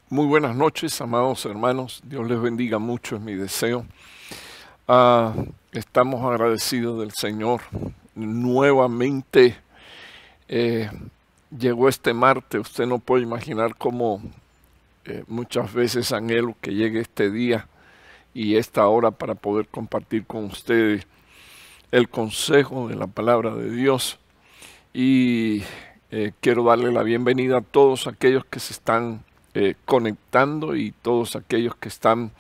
Muy buenas noches, amados hermanos. Dios les bendiga mucho, es mi deseo. Estamos agradecidos del Señor. Nuevamente llegó este martes. Usted no puede imaginar cómo muchas veces anhelo que llegue este día y esta hora para poder compartir con ustedes el consejo de la palabra de Dios. Y quiero darle la bienvenida a todos aquellos que se están conectando y todos aquellos que están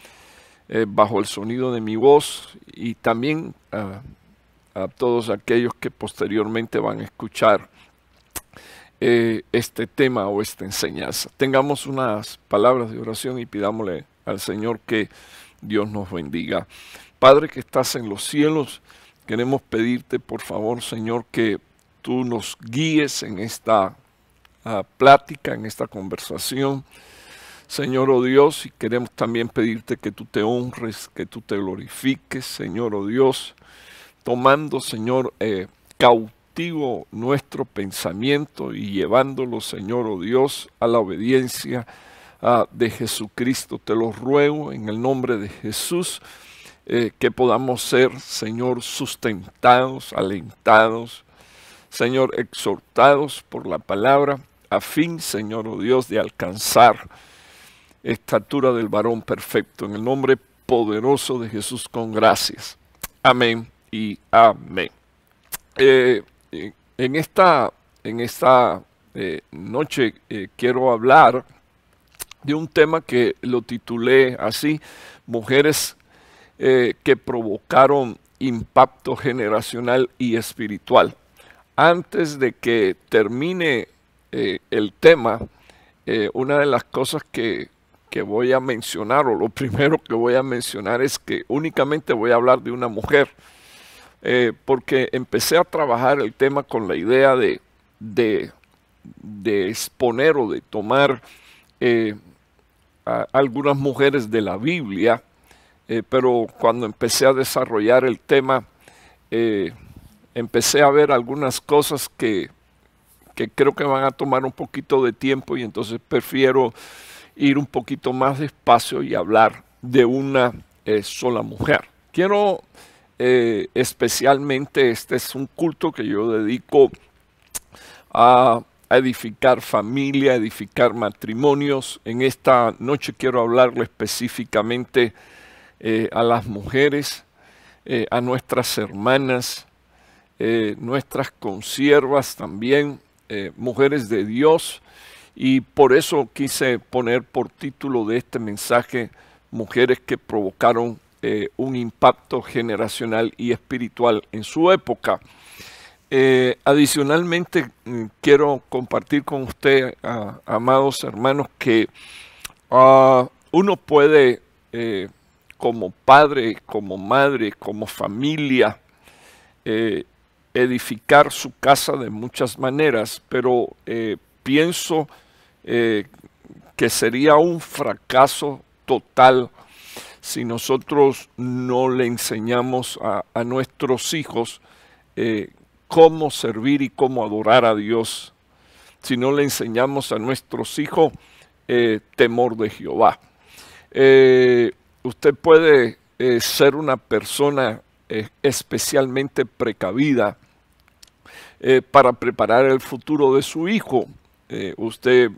bajo el sonido de mi voz, y también a todos aquellos que posteriormente van a escuchar este tema o esta enseñanza. Tengamos unas palabras de oración y pidámosle al Señor que Dios nos bendiga. Padre que estás en los cielos, queremos pedirte por favor, Señor, que tú nos guíes en esta plática, en esta conversación, Señor, oh Dios, y queremos también pedirte que tú te honres, que tú te glorifiques, Señor, oh Dios, tomando, Señor, cautivo nuestro pensamiento y llevándolo, Señor, oh Dios, a la obediencia de Jesucristo. Te lo ruego en el nombre de Jesús, que podamos ser, Señor, sustentados, alentados, Señor, exhortados por la palabra, a fin, Señor, oh Dios, de alcanzar estatura del varón perfecto. En el nombre poderoso de Jesús, con gracias. Amén y amén. En esta noche quiero hablar de un tema que lo titulé así: mujeres que provocaron impacto generacional y espiritual. Antes de que termine el tema, una de las cosas que voy a mencionar, o lo primero que voy a mencionar, es que únicamente voy a hablar de una mujer, porque empecé a trabajar el tema con la idea de exponer o de tomar a algunas mujeres de la Biblia, pero cuando empecé a desarrollar el tema, empecé a ver algunas cosas que creo que van a tomar un poquito de tiempo, y entonces prefiero ir un poquito más despacio y hablar de una sola mujer. Quiero especialmente, este es un culto que yo dedico a edificar familia, a edificar matrimonios. En esta noche quiero hablarle específicamente a las mujeres, a nuestras hermanas, nuestras consiervas también, mujeres de Dios, y por eso quise poner por título de este mensaje: mujeres que provocaron un impacto generacional y espiritual en su época. Adicionalmente, quiero compartir con usted, amados hermanos, que uno puede, como padre, como madre, como familia, edificar su casa de muchas maneras, pero pienso que sería un fracaso total si nosotros no le enseñamos a nuestros hijos cómo servir y cómo adorar a Dios, si no le enseñamos a nuestros hijos temor de Jehová. Usted puede ser una persona especialmente precavida para preparar el futuro de su hijo. Usted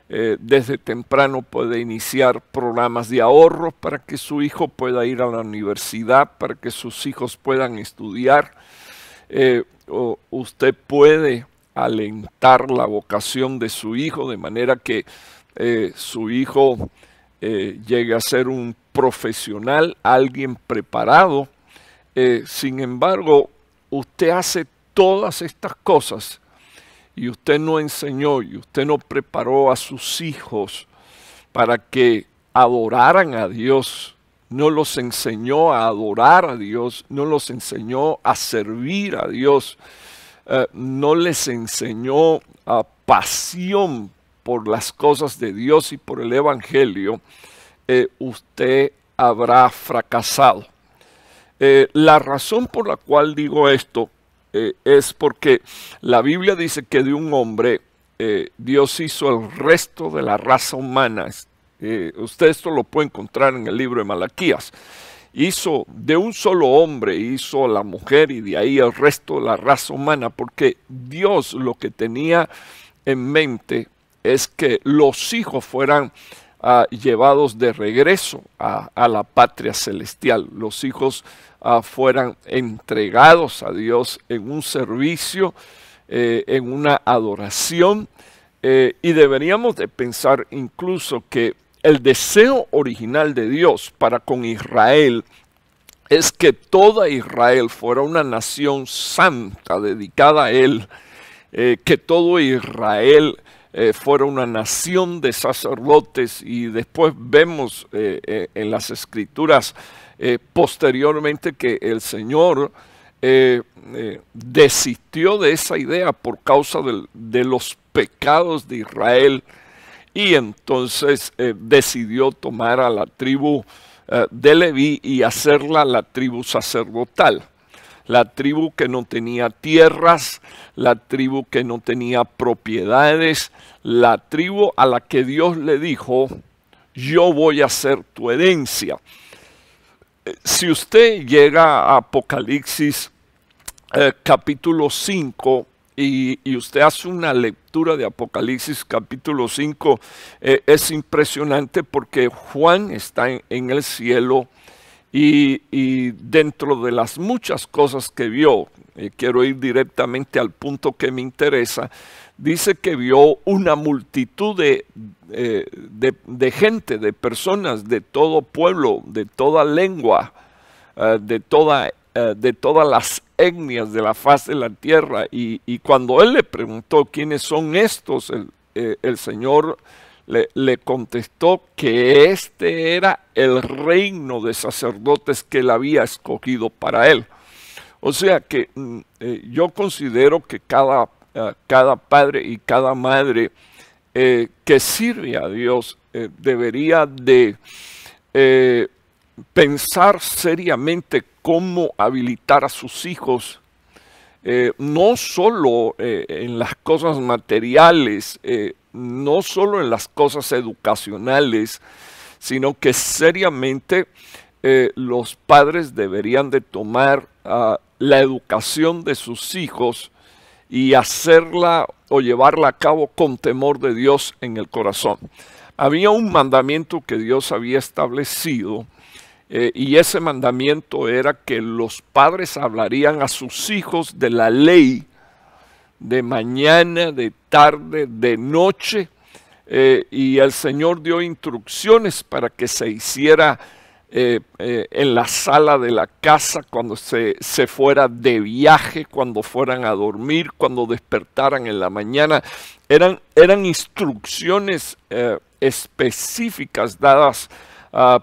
desde temprano puede iniciar programas de ahorro para que su hijo pueda ir a la universidad, para que sus hijos puedan estudiar. Usted puede alentar la vocación de su hijo de manera que su hijo llegue a ser un profesional, alguien preparado. Sin embargo, usted hace todas estas cosas y usted no enseñó y usted no preparó a sus hijos para que adoraran a Dios, no los enseñó a adorar a Dios, no los enseñó a servir a Dios, no les enseñó pasión por las cosas de Dios y por el Evangelio, usted habrá fracasado. La razón por la cual digo esto es porque la Biblia dice que de un hombre Dios hizo el resto de la raza humana. Usted esto lo puede encontrar en el libro de Malaquías. Hizo de un solo hombre, hizo a la mujer y de ahí el resto de la raza humana, porque Dios lo que tenía en mente es que los hijos fueran llevados de regreso a la patria celestial. Los hijos fueran entregados a Dios en un servicio, en una adoración, y deberíamos de pensar incluso que el deseo original de Dios para con Israel es que toda Israel fuera una nación santa dedicada a Él, que todo Israel fuera una nación de sacerdotes, y después vemos en las Escrituras posteriormente que el Señor desistió de esa idea por causa de los pecados de Israel, y entonces decidió tomar a la tribu de Leví y hacerla la tribu sacerdotal. La tribu que no tenía tierras, la tribu que no tenía propiedades, la tribu a la que Dios le dijo, yo voy a ser tu herencia. Si usted llega a Apocalipsis capítulo 5, y usted hace una lectura de Apocalipsis capítulo 5, es impresionante porque Juan está en el cielo y dentro de las muchas cosas que vio, quiero ir directamente al punto que me interesa, dice que vio una multitud de gente, de personas, de todo pueblo, de toda lengua, de todas las etnias de la faz de la tierra, y cuando él le preguntó quiénes son estos, el Señor le contestó que este era el reino de sacerdotes que él había escogido para él. O sea que yo considero que cada padre y cada madre que sirve a Dios debería de pensar seriamente cómo habilitar a sus hijos, no solo en las cosas materiales, no solo en las cosas educacionales, sino que seriamente los padres deberían de tomar la educación de sus hijos y hacerla o llevarla a cabo con temor de Dios en el corazón. Había un mandamiento que Dios había establecido, y ese mandamiento era que los padres hablarían a sus hijos de la ley de mañana, de tarde, de noche, y el Señor dio instrucciones para que se hiciera en la sala de la casa, cuando se fuera de viaje, cuando fueran a dormir, cuando despertaran en la mañana. Eran instrucciones específicas dadas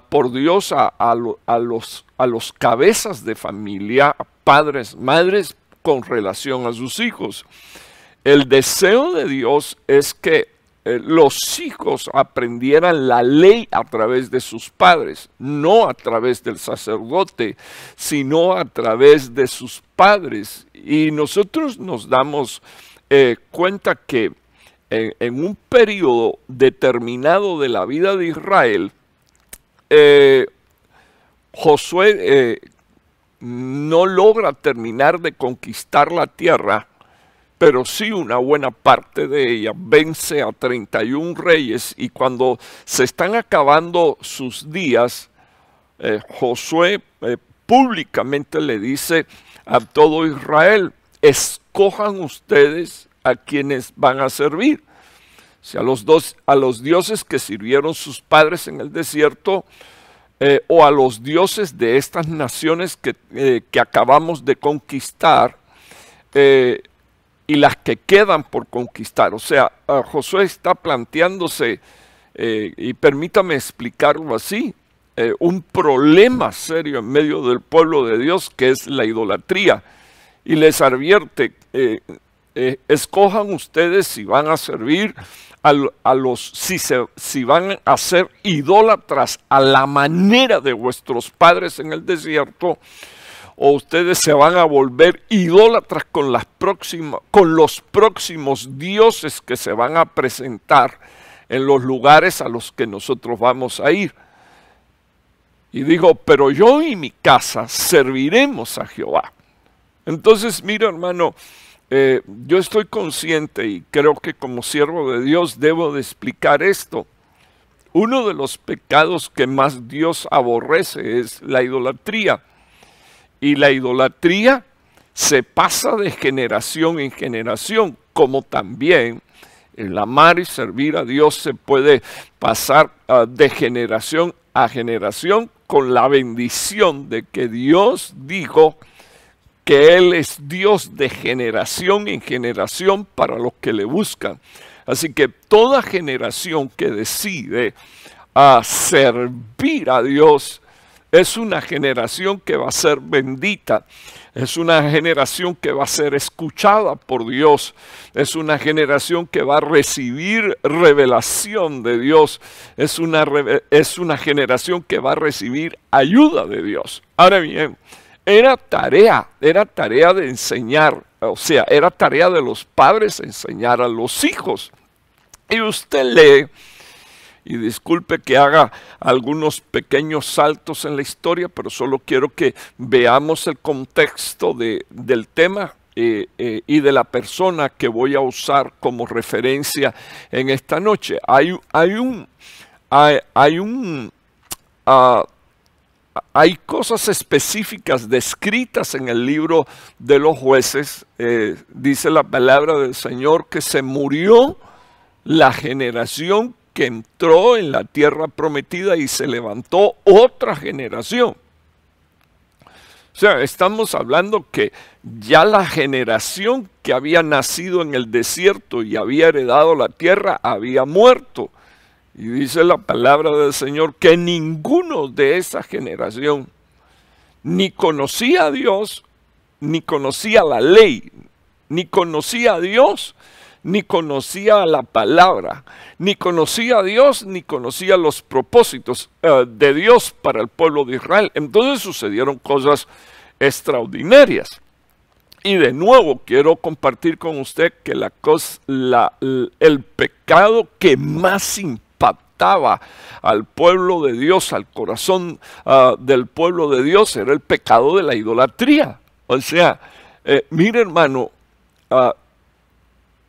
por Dios a los cabezas de familia, padres, madres, con relación a sus hijos. El deseo de Dios es que los hijos aprendieran la ley a través de sus padres, no a través del sacerdote, sino a través de sus padres. Y nosotros nos damos cuenta que en un periodo determinado de la vida de Israel, Josué no logra terminar de conquistar la tierra, pero sí una buena parte de ella. Vence a 31 reyes, y cuando se están acabando sus días, Josué públicamente le dice a todo Israel: escojan ustedes a quienes van a servir. O sea, a los dioses que sirvieron sus padres en el desierto, o a los dioses de estas naciones que acabamos de conquistar, y las que quedan por conquistar. O sea, Josué está planteándose, y permítame explicarlo así, un problema serio en medio del pueblo de Dios, que es la idolatría. Y les advierte, escojan ustedes si van a servir si van a ser idólatras a la manera de vuestros padres en el desierto, o ustedes se van a volver idólatras con los próximos dioses que se van a presentar en los lugares a los que nosotros vamos a ir. Y digo, pero yo y mi casa serviremos a Jehová. Entonces, mira, hermano, yo estoy consciente y creo que como siervo de Dios debo de explicar esto. Uno de los pecados que más Dios aborrece es la idolatría. Y la idolatría se pasa de generación en generación, como también el amar y servir a Dios se puede pasar de generación a generación con la bendición de que Dios dijo que Él es Dios de generación en generación para los que le buscan. Así que toda generación que decide servir a Dios es una generación que va a ser bendita. Es una generación que va a ser escuchada por Dios. Es una generación que va a recibir revelación de Dios. Es una generación que va a recibir ayuda de Dios. Ahora bien, era tarea de enseñar, o sea, era tarea de los padres enseñar a los hijos. Y usted lee, y disculpe que haga algunos pequeños saltos en la historia, pero solo quiero que veamos el contexto del tema y de la persona que voy a usar como referencia en esta noche. Hay cosas específicas descritas en el libro de los jueces. Dice la palabra del Señor que se murió la generación que entró en la tierra prometida y se levantó otra generación. O sea, estamos hablando que ya la generación que había nacido en el desierto y había heredado la tierra había muerto. Y dice la palabra del Señor que ninguno de esa generación ni conocía a Dios, ni conocía la ley, ni conocía a Dios, ni conocía la palabra, ni conocía a Dios, ni conocía los propósitos de Dios para el pueblo de Israel. Entonces sucedieron cosas extraordinarias. Y de nuevo quiero compartir con usted que el pecado que más impactaba al pueblo de Dios, al corazón del pueblo de Dios, era el pecado de la idolatría. O sea, mire hermano,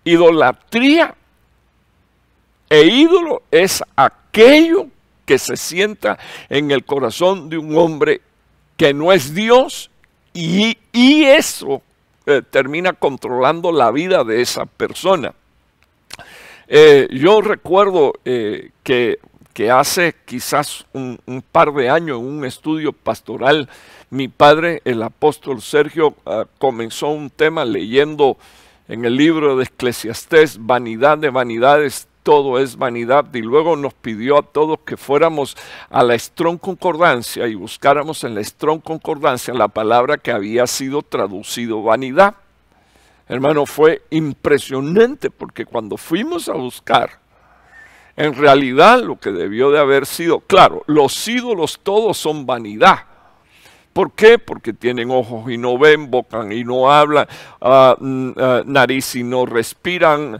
idolatría e ídolo es aquello que se sienta en el corazón de un hombre que no es Dios y eso termina controlando la vida de esa persona. Yo recuerdo que hace quizás un par de años en un estudio pastoral, mi padre, el apóstol Sergio, comenzó un tema leyendo en el libro de Eclesiastés, vanidad de vanidades, todo es vanidad, y luego nos pidió a todos que fuéramos a la Strong Concordancia y buscáramos en la Strong Concordancia la palabra que había sido traducido vanidad. Hermano, fue impresionante porque cuando fuimos a buscar, en realidad lo que debió de haber sido, claro, los ídolos todos son vanidad. ¿Por qué? Porque tienen ojos y no ven, boca y no hablan, nariz y no respiran,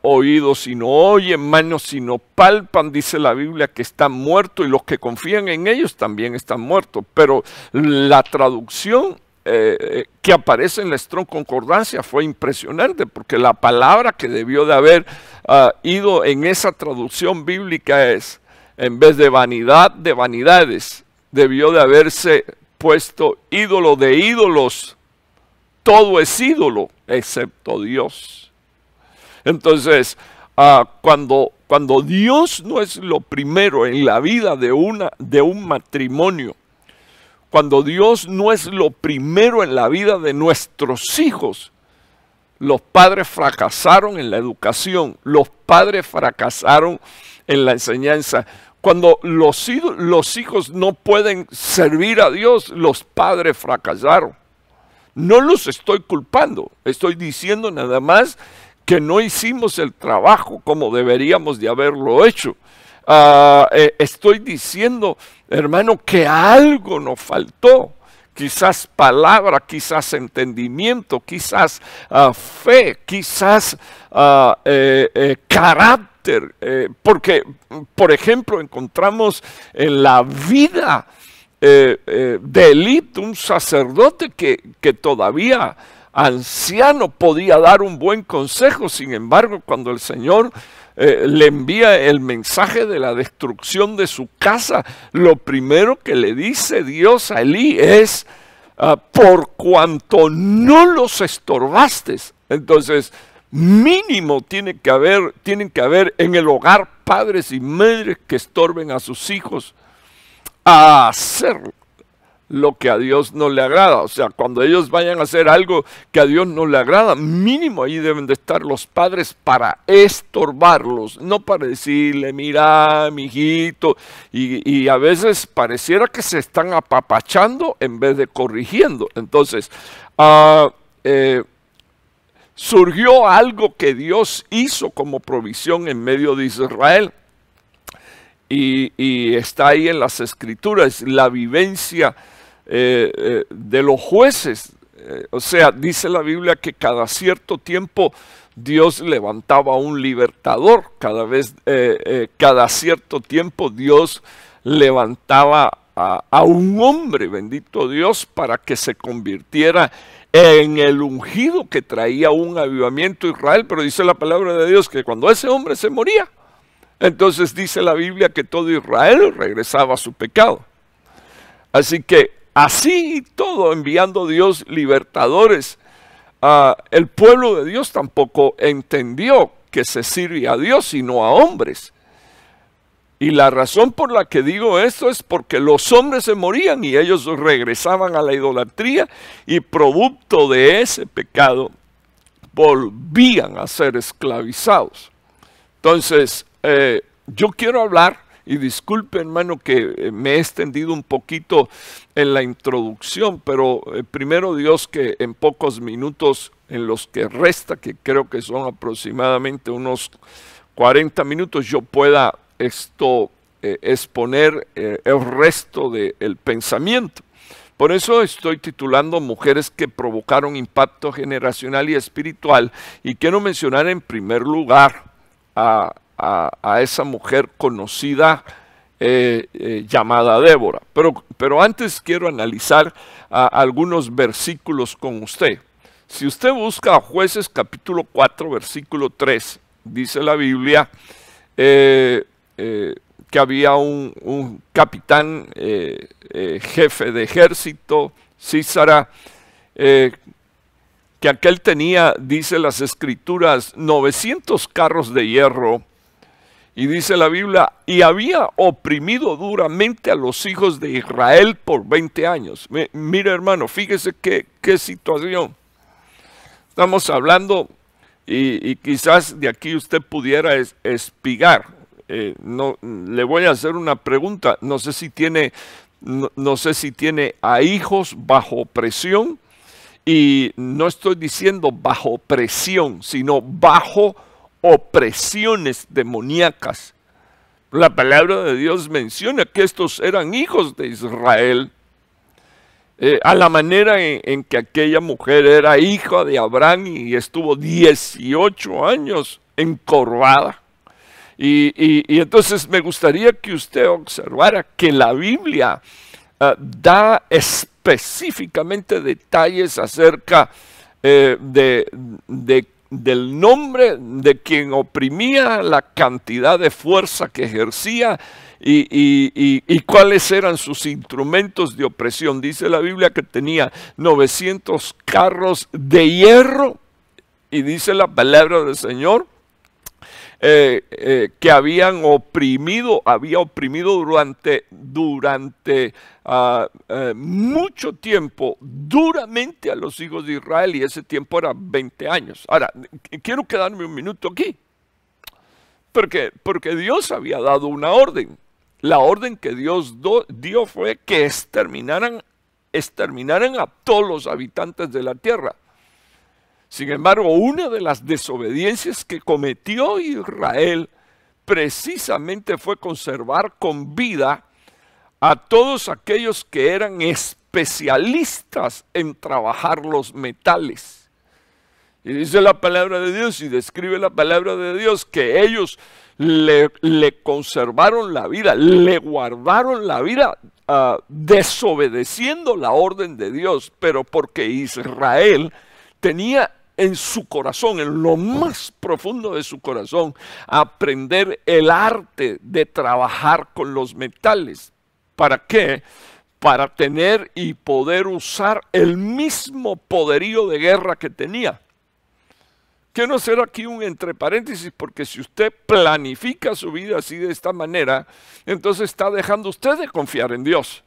oídos y no oyen, manos y no palpan. Dice la Biblia que están muertos y los que confían en ellos también están muertos. Pero la traducción que aparece en la Strong Concordancia fue impresionante, porque la palabra que debió de haber ido en esa traducción bíblica es, en vez de vanidad de vanidades, debió de haberse puesto ídolo de ídolos. Todo es ídolo excepto Dios. Entonces, cuando Dios no es lo primero en la vida de un matrimonio, cuando Dios no es lo primero en la vida de nuestros hijos, los padres fracasaron en la educación, los padres fracasaron en la enseñanza. Cuando los hijos no pueden servir a Dios, los padres fracasaron. No los estoy culpando, estoy diciendo nada más que no hicimos el trabajo como deberíamos de haberlo hecho. Estoy diciendo, hermano, que algo nos faltó, quizás palabra, quizás entendimiento, quizás fe, quizás carácter. Porque, por ejemplo, encontramos en la vida de Elí, un sacerdote que todavía anciano podía dar un buen consejo. Sin embargo, cuando el Señor le envía el mensaje de la destrucción de su casa, lo primero que le dice Dios a Elí es, por cuanto no los estorbaste. Entonces, mínimo tienen que haber en el hogar padres y madres que estorben a sus hijos a hacer lo que a Dios no le agrada. O sea, cuando ellos vayan a hacer algo que a Dios no le agrada, mínimo ahí deben de estar los padres para estorbarlos, no para decirle, mira, mijito, y a veces pareciera que se están apapachando en vez de corrigiendo. Entonces, surgió algo que Dios hizo como provisión en medio de Israel. Y está ahí en las Escrituras, la vivencia de los jueces. O sea, dice la Biblia que cada cierto tiempo Dios levantaba un libertador. Cada cierto tiempo Dios levantaba a un hombre, bendito Dios, para que se convirtiera en el ungido que traía un avivamiento a Israel. Pero dice la palabra de Dios que cuando ese hombre se moría, entonces dice la Biblia que todo Israel regresaba a su pecado. Así que así todo, enviando Dios libertadores, el pueblo de Dios tampoco entendió que se sirve a Dios sino a hombres. Y la razón por la que digo esto es porque los hombres se morían y ellos regresaban a la idolatría, y producto de ese pecado volvían a ser esclavizados. Entonces, yo quiero hablar, y disculpe hermano que me he extendido un poquito en la introducción, pero primero Dios que en pocos minutos en los que resta, que creo que son aproximadamente unos 40 minutos, yo pueda exponer el resto del pensamiento. Por eso estoy titulando Mujeres que provocaron impacto generacional y espiritual, y quiero mencionar en primer lugar a esa mujer conocida llamada Débora. Pero antes quiero analizar algunos versículos con usted. Si usted busca Jueces capítulo 4 versículo 3, dice la Biblia que había un capitán jefe de ejército, Sísara, que aquel tenía, dice las Escrituras, 900 carros de hierro. Y dice la Biblia, y había oprimido duramente a los hijos de Israel por 20 años. Mire hermano, fíjese qué situación. Estamos hablando, y quizás de aquí usted pudiera espigar. No, le voy a hacer una pregunta. No sé si tiene a hijos bajo presión. Y no estoy diciendo bajo presión, sino bajo opresiones demoníacas. La palabra de Dios menciona que estos eran hijos de Israel, a la manera en que aquella mujer era hija de Abraham y estuvo 18 años encorvada. Y entonces me gustaría que usted observara que la Biblia da específicamente detalles acerca del nombre de quien oprimía, la cantidad de fuerza que ejercía y cuáles eran sus instrumentos de opresión. Dice la Biblia que tenía 900 carros de hierro, y dice la palabra del Señor que había oprimido durante mucho tiempo, duramente a los hijos de Israel, y ese tiempo era 20 años. Ahora, quiero quedarme un minuto aquí, porque Dios había dado una orden. La orden que Dios dio fue que exterminaran a todos los habitantes de la tierra. Sin embargo, una de las desobediencias que cometió Israel precisamente fue conservar con vida a todos aquellos que eran especialistas en trabajar los metales. Y dice la palabra de Dios y describe la palabra de Dios que ellos le conservaron la vida, le guardaron la vida, desobedeciendo la orden de Dios, pero porque Israel tenía en su corazón, en lo más profundo de su corazón, aprender el arte de trabajar con los metales. ¿Para qué? Para tener y poder usar el mismo poderío de guerra que tenía. Quiero hacer aquí un entre paréntesis, porque si usted planifica su vida así de esta manera, entonces está dejando usted de confiar en Dios.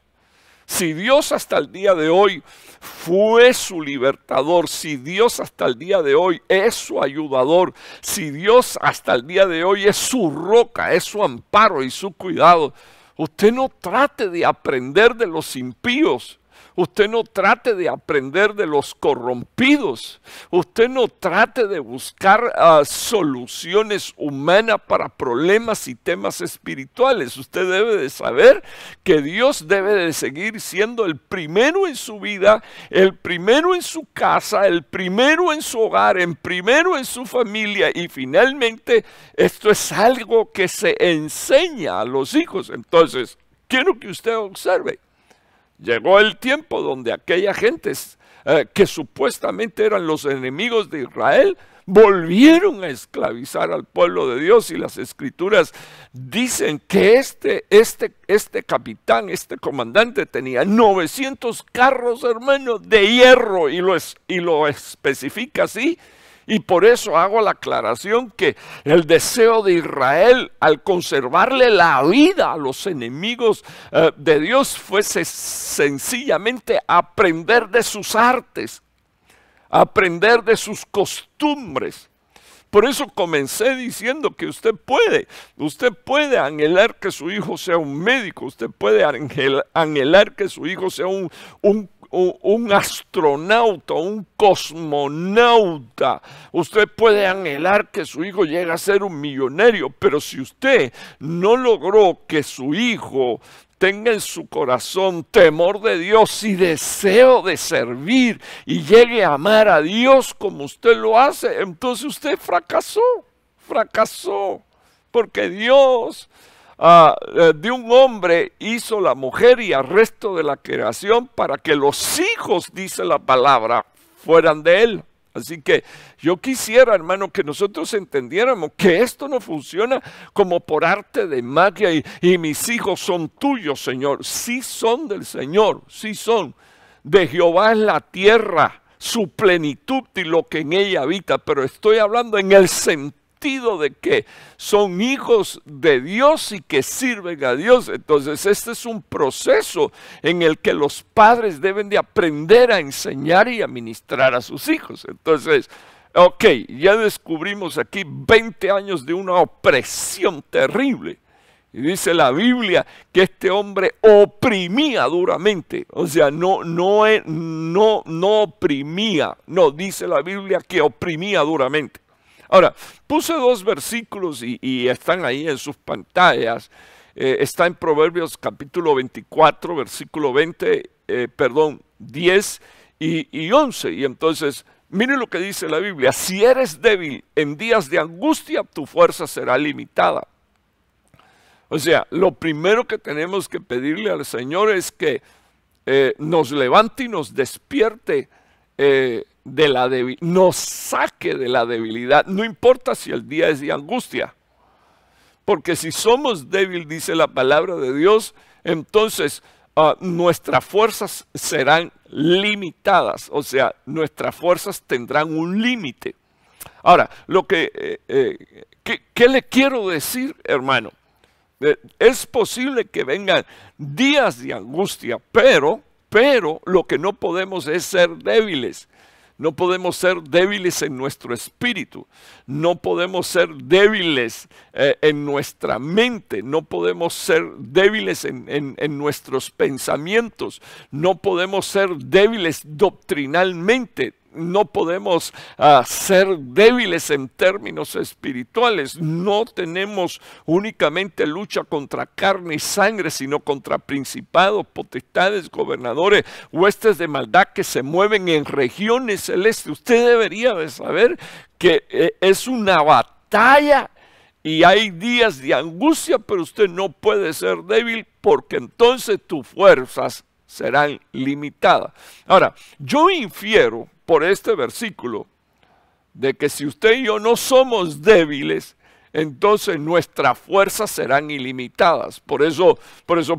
Si Dios hasta el día de hoy fue su libertador, si Dios hasta el día de hoy es su ayudador, si Dios hasta el día de hoy es su roca, es su amparo y su cuidado, usted no trate de aprender de los impíos. Usted no trate de aprender de los corrompidos. Usted no trate de buscar soluciones humanas para problemas y temas espirituales. Usted debe de saber que Dios debe de seguir siendo el primero en su vida, el primero en su casa, el primero en su hogar, el primero en su familia. Y finalmente esto es algo que se enseña a los hijos. Entonces, quiero que usted observe. Llegó el tiempo donde aquella gente que supuestamente eran los enemigos de Israel, volvieron a esclavizar al pueblo de Dios, y las escrituras dicen que este capitán, este comandante tenía 900 carros, hermanos, de hierro, y lo especifica así. Y por eso hago la aclaración que el deseo de Israel al conservarle la vida a los enemigos de Dios fuese sencillamente aprender de sus artes, aprender de sus costumbres. Por eso comencé diciendo que usted puede anhelar que su hijo sea un médico, usted puede anhelar que su hijo sea un astronauta, un cosmonauta. Usted puede anhelar que su hijo llegue a ser un millonario, pero si usted no logró que su hijo tenga en su corazón temor de Dios y deseo de servir y llegue a amar a Dios como usted lo hace, entonces usted fracasó, porque Dios de un hombre hizo la mujer y al resto de la creación para que los hijos, dice la palabra, fueran de él. Así que yo quisiera, hermano, que nosotros entendiéramos que esto no funciona como por arte de magia y mis hijos son tuyos, Señor. Sí son del Señor, sí son. De Jehová es la tierra, su plenitud y lo que en ella habita, pero estoy hablando en el sentido de que son hijos de Dios y que sirven a Dios. Entonces este es un proceso en el que los padres deben de aprender a enseñar y a ministrar a sus hijos. Entonces, ok, ya descubrimos aquí 20 años de una opresión terrible. Y dice la Biblia que este hombre oprimía duramente. O sea, no oprimía. No, dice la Biblia que oprimía duramente. Ahora, puse dos versículos y están ahí en sus pantallas. Está en Proverbios capítulo 24, versículo 10 y 11. Y entonces, miren lo que dice la Biblia. Si eres débil en días de angustia, tu fuerza será limitada. O sea, lo primero que tenemos que pedirle al Señor es que nos levante y nos despierte nos saque de la debilidad. No importa si el día es de angustia, porque si somos débiles, dice la palabra de Dios, entonces nuestras fuerzas serán limitadas. O sea, nuestras fuerzas tendrán un límite. Ahora, ¿qué le quiero decir, hermano? Es posible que vengan días de angustia, pero lo que no podemos es ser débiles. No podemos ser débiles en nuestro espíritu, no podemos ser débiles en nuestra mente, no podemos ser débiles en nuestros pensamientos, no podemos ser débiles doctrinalmente. no podemos ser débiles en términos espirituales. No tenemos únicamente lucha contra carne y sangre, sino contra principados, potestades, gobernadores, huestes de maldad que se mueven en regiones celestes. Usted debería de saber que es una batalla y hay días de angustia, pero usted no puede ser débil porque entonces tus fuerzas serán limitadas. Ahora, yo infiero por este versículo de que si usted y yo no somos débiles, entonces nuestras fuerzas serán ilimitadas. Por eso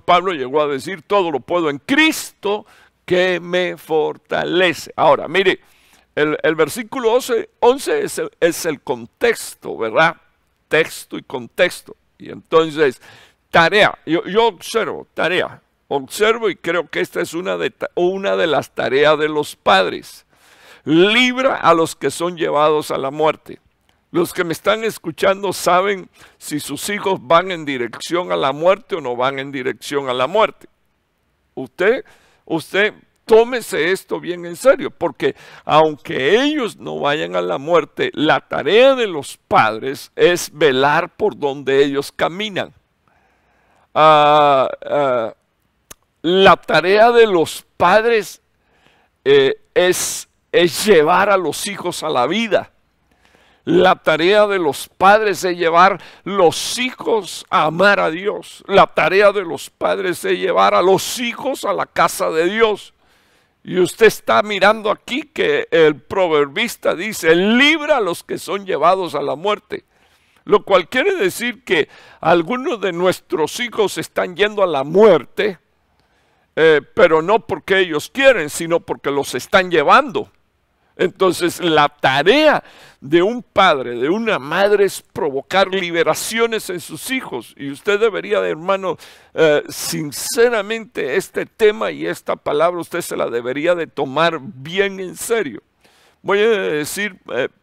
Pablo llegó a decir, todo lo puedo en Cristo que me fortalece. Ahora, mire, el versículo 11 es el contexto, ¿verdad? Texto y contexto. Y entonces, tarea, yo observo, tarea. Observo y creo que esta es una de las tareas de los padres. Libra a los que son llevados a la muerte. Los que me están escuchando saben si sus hijos van en dirección a la muerte o no van en dirección a la muerte. Usted tómese esto bien en serio, porque aunque ellos no vayan a la muerte, la tarea de los padres es velar por donde ellos caminan. La tarea de los padres es llevar a los hijos a la vida. La tarea de los padres es llevar los hijos a amar a Dios. La tarea de los padres es llevar a los hijos a la casa de Dios. Y usted está mirando aquí que el proverbista dice, libra a los que son llevados a la muerte. Lo cual quiere decir que algunos de nuestros hijos están yendo a la muerte, pero no porque ellos quieren, sino porque los están llevando. Entonces la tarea de un padre, de una madre es provocar liberaciones en sus hijos. Y usted debería, hermano, sinceramente este tema y esta palabra usted se la debería de tomar bien en serio. Voy a decir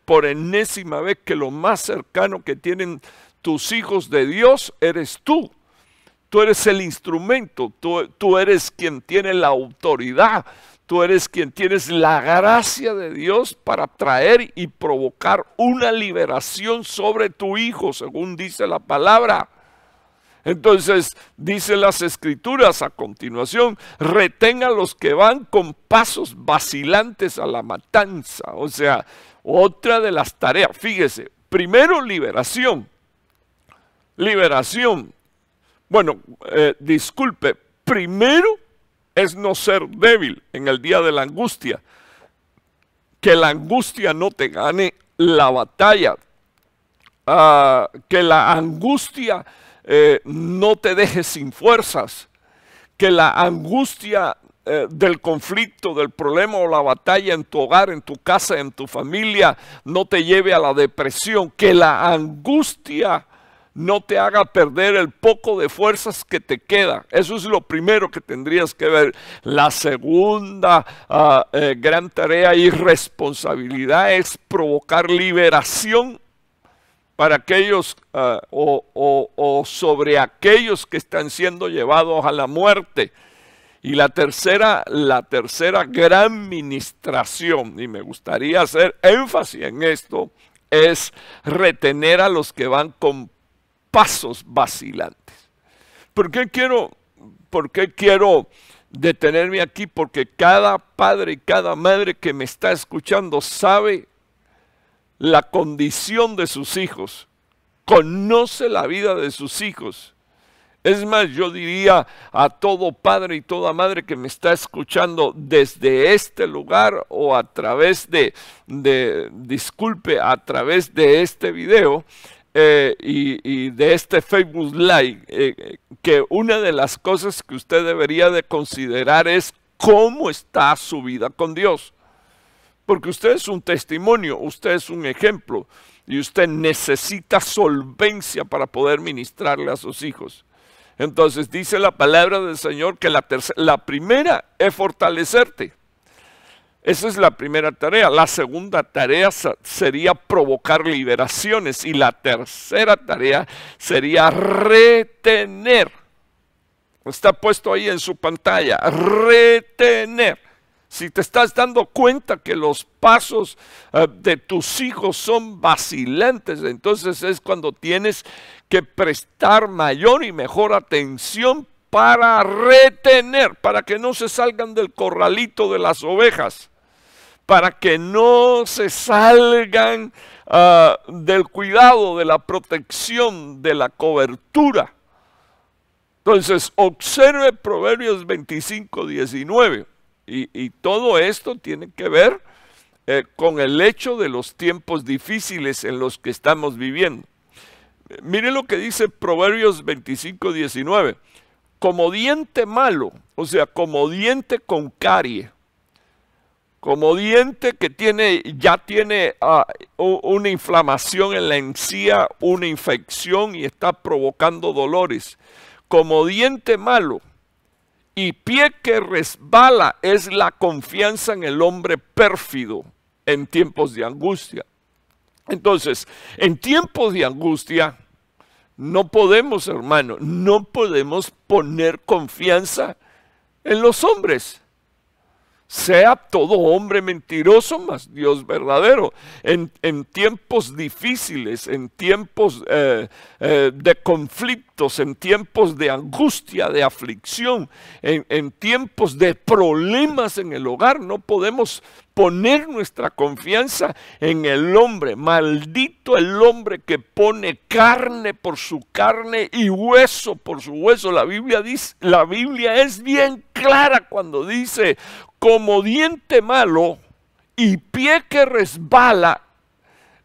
por enésima vez que lo más cercano que tienen tus hijos de Dios eres tú. Tú eres el instrumento, tú eres quien tiene la autoridad, tú eres quien tienes la gracia de Dios para traer y provocar una liberación sobre tu hijo, según dice la palabra. Entonces, dice las escrituras a continuación, retén a los que van con pasos vacilantes a la matanza. O sea, otra de las tareas, fíjese, primero liberación. Bueno, disculpe, primero es no ser débil en el día de la angustia. Que la angustia no te gane la batalla. Que la angustia no te deje sin fuerzas. Que la angustia del conflicto, del problema o la batalla en tu hogar, en tu casa, en tu familia, no te lleve a la depresión. Que la angustia no te haga perder el poco de fuerzas que te queda. Eso es lo primero que tendrías que ver. La segunda gran tarea y responsabilidad es provocar liberación para aquellos o sobre aquellos que están siendo llevados a la muerte. Y la tercera gran ministración, y me gustaría hacer énfasis en esto, es retener a los que van con pasos vacilantes. ¿Por qué quiero detenerme aquí? Porque cada padre y cada madre que me está escuchando sabe la condición de sus hijos, conoce la vida de sus hijos. Es más, yo diría a todo padre y toda madre que me está escuchando desde este lugar o a través a través de este video, y de este Facebook Live, que una de las cosas que usted debería de considerar es cómo está su vida con Dios. Porque usted es un testimonio, usted es un ejemplo y usted necesita solvencia para poder ministrarle a sus hijos. Entonces dice la palabra del Señor que la primera es fortalecerte. Esa es la primera tarea. La segunda tarea sería provocar liberaciones. Y la tercera tarea sería retener. Está puesto ahí en su pantalla. Retener. Si te estás dando cuenta que los pasos de tus hijos son vacilantes, entonces es cuando tienes que prestar mayor y mejor atención para retener, para que no se salgan del corralito de las ovejas, para que no se salgan del cuidado, de la protección, de la cobertura. Entonces, observe Proverbios 25, 19. Y todo esto tiene que ver con el hecho de los tiempos difíciles en los que estamos viviendo. Mire lo que dice Proverbios 25, 19. Como diente malo, o sea, como diente con carie, como diente que ya tiene una inflamación en la encía, una infección y está provocando dolores. Como diente malo y pie que resbala es la confianza en el hombre pérfido en tiempos de angustia. Entonces, en tiempos de angustia, no podemos, hermano, no podemos poner confianza en los hombres. Sea todo hombre mentiroso, mas Dios verdadero. En tiempos difíciles, en tiempos de conflictos, en tiempos de angustia, de aflicción, en tiempos de problemas en el hogar, no podemos poner nuestra confianza en el hombre. Maldito el hombre que pone carne por su carne y hueso por su hueso. La Biblia es bien clara cuando dice: como diente malo y pie que resbala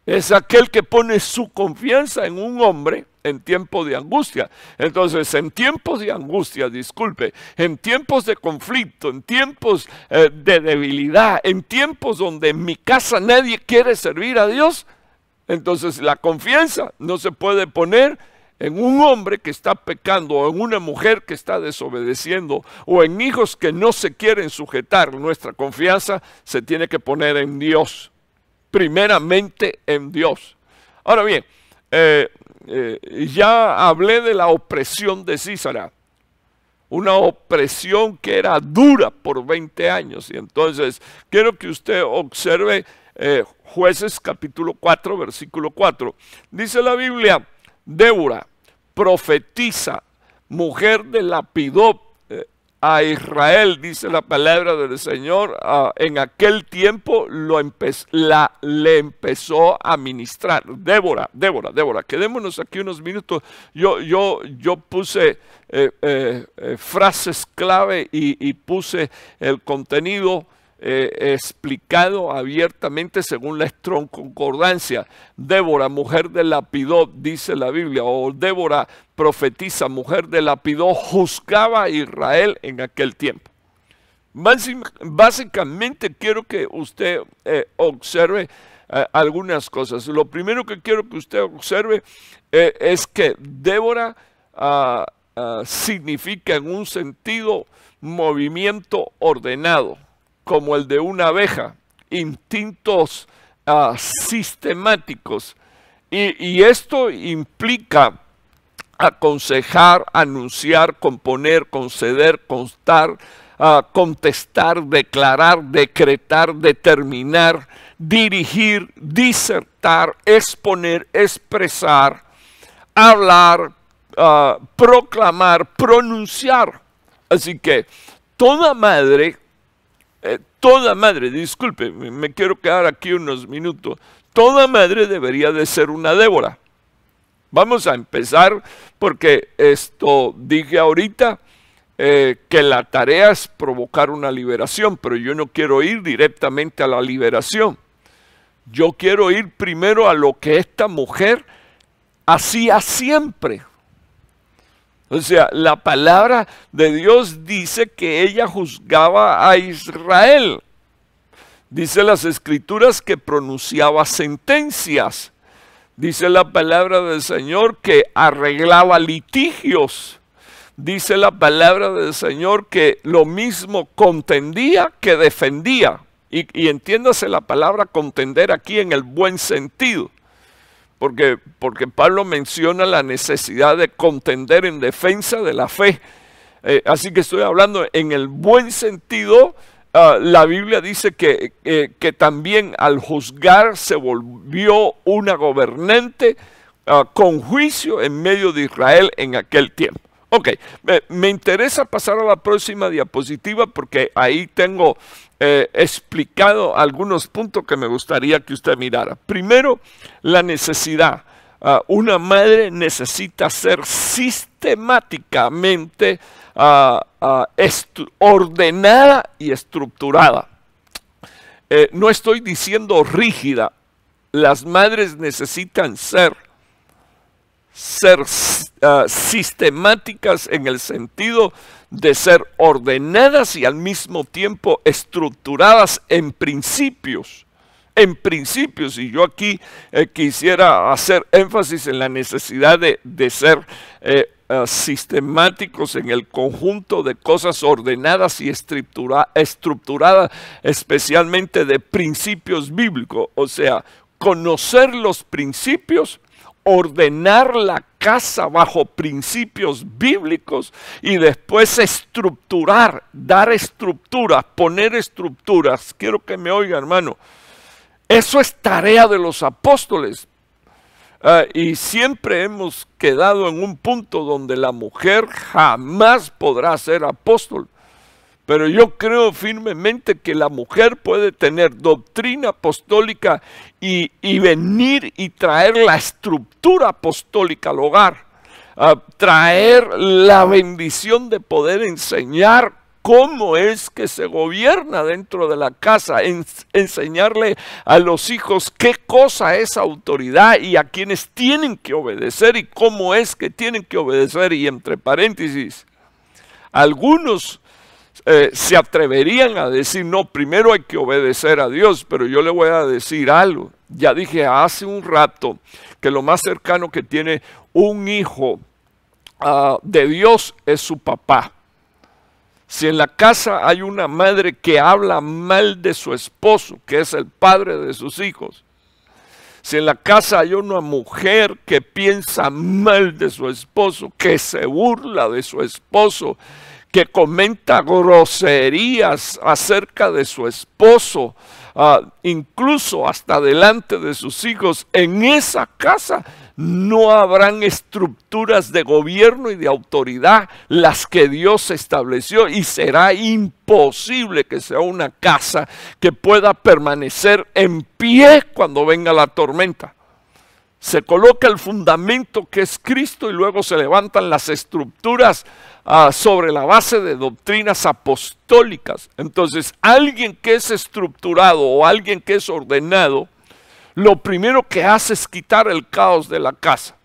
es aquel que pone su confianza en un hombre en tiempo de angustia. Entonces, en tiempos de angustia, disculpe, en tiempos de conflicto, en tiempos de debilidad, en tiempos donde en mi casa nadie quiere servir a Dios, entonces la confianza no se puede poner en un hombre que está pecando, o en una mujer que está desobedeciendo, o en hijos que no se quieren sujetar. Nuestra confianza se tiene que poner en Dios, primeramente en Dios. Ahora bien, ya hablé de la opresión de Sísara, una opresión que era dura por 20 años, y entonces quiero que usted observe Jueces capítulo 4, versículo 4. Dice la Biblia: Débora, profetiza, mujer de Lapidot, a Israel, dice la palabra del Señor, en aquel tiempo le empezó a ministrar. Débora, quedémonos aquí unos minutos. Yo puse frases clave y puse el contenido explicado abiertamente según la Strong Concordancia. Débora, mujer de Lapidot, dice la Biblia, o Débora, profetiza, mujer de Lapidot, juzgaba a Israel en aquel tiempo. Básicamente quiero que usted observe algunas cosas. Lo primero que quiero que usted observe es que Débora significa en un sentido movimiento ordenado, como el de una abeja, instintos sistemáticos. Y esto implica aconsejar, anunciar, componer, conceder, constar, contestar, declarar, decretar, determinar, dirigir, disertar, exponer, expresar, hablar, proclamar, pronunciar. Así que toda madre, disculpe, me quiero quedar aquí unos minutos, toda madre debería de ser una Débora. Vamos a empezar porque dije ahorita que la tarea es provocar una liberación, pero yo no quiero ir directamente a la liberación. Yo quiero ir primero a lo que esta mujer hacía siempre. O sea, la palabra de Dios dice que ella juzgaba a Israel. Dice las Escrituras que pronunciaba sentencias. Dice la palabra del Señor que arreglaba litigios. Dice la palabra del Señor que lo mismo contendía que defendía. Y entiéndase la palabra contender aquí en el buen sentido. Porque Pablo menciona la necesidad de contender en defensa de la fe. Así que estoy hablando en el buen sentido la Biblia dice que también al juzgar se volvió una gobernante con juicio en medio de Israel en aquel tiempo. Ok, me interesa pasar a la próxima diapositiva porque ahí tengo explicado algunos puntos que me gustaría que usted mirara. Primero, la necesidad. Una madre necesita ser sistemáticamente ordenada y estructurada. No estoy diciendo rígida. Las madres necesitan ser sistemáticas en el sentido de ser ordenadas y al mismo tiempo estructuradas en principios. En principios, y yo aquí quisiera hacer énfasis en la necesidad de ser sistemáticos en el conjunto de cosas ordenadas y estructuradas, especialmente de principios bíblicos. O sea, conocer los principios, ordenar la casa bajo principios bíblicos y después estructurar, dar estructuras, poner estructuras. Quiero que me oiga, hermano. Eso es tarea de los apóstoles. Y siempre hemos quedado en un punto donde la mujer jamás podrá ser apóstol. Pero yo creo firmemente que la mujer puede tener doctrina apostólica y venir y traer la estructura apostólica al hogar. Traer la bendición de poder enseñar cómo es que se gobierna dentro de la casa, enseñarle a los hijos qué cosa es autoridad y a quienes tienen que obedecer y cómo es que tienen que obedecer. Y entre paréntesis, algunos se atreverían a decir, no, primero hay que obedecer a Dios, pero yo le voy a decir algo. Ya dije hace un rato que lo más cercano que tiene un hijo de Dios es su papá. Si en la casa hay una madre que habla mal de su esposo, que es el padre de sus hijos, si en la casa hay una mujer que piensa mal de su esposo, que se burla de su esposo, que comenta groserías acerca de su esposo, incluso hasta delante de sus hijos, en esa casa no habrán estructuras de gobierno y de autoridad las que Dios estableció, y será imposible que sea una casa que pueda permanecer en pie cuando venga la tormenta. Se coloca el fundamento que es Cristo y luego se levantan las estructuras sobre la base de doctrinas apostólicas. Entonces, alguien que es estructurado o alguien que es ordenado, lo primero que hace es quitar el caos de la casa.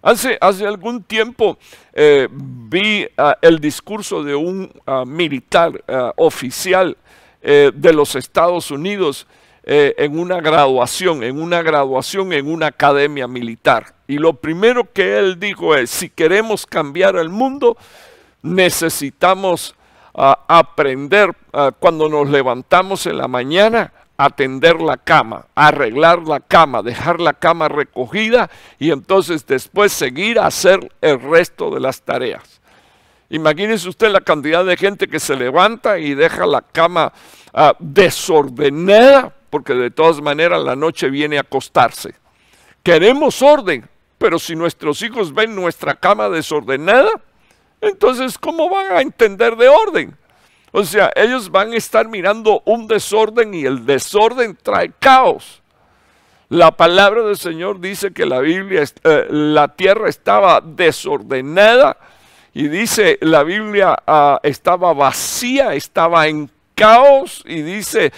Hace algún tiempo vi el discurso de un militar oficial de los Estados Unidos en una graduación en una academia militar. Y lo primero que él dijo es, si queremos cambiar el mundo, necesitamos aprender cuando nos levantamos en la mañana, atender la cama, arreglar la cama, dejar la cama recogida y entonces después seguir a hacer el resto de las tareas. Imagínese usted la cantidad de gente que se levanta y deja la cama desordenada, porque de todas maneras la noche viene a acostarse. Queremos orden, pero si nuestros hijos ven nuestra cama desordenada, entonces ¿cómo van a entender de orden? O sea, ellos van a estar mirando un desorden y el desorden trae caos. La palabra del Señor dice que la tierra estaba desordenada y dice la Biblia estaba vacía, estaba en caos y dice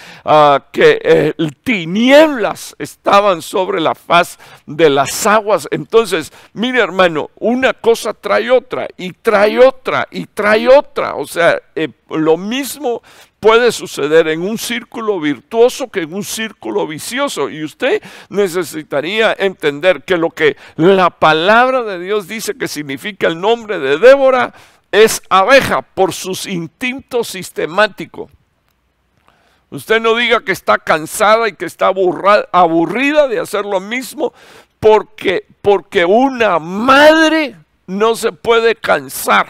que tinieblas estaban sobre la faz de las aguas. Entonces, mire hermano, una cosa trae otra y trae otra y trae otra. O sea, lo mismo puede suceder en un círculo virtuoso que en un círculo vicioso. Y usted necesitaría entender que lo que la palabra de Dios dice que significa el nombre de Débora es abeja por sus instintos sistemáticos. Usted no diga que está cansada y que está aburrida de hacer lo mismo, porque una madre no se puede cansar.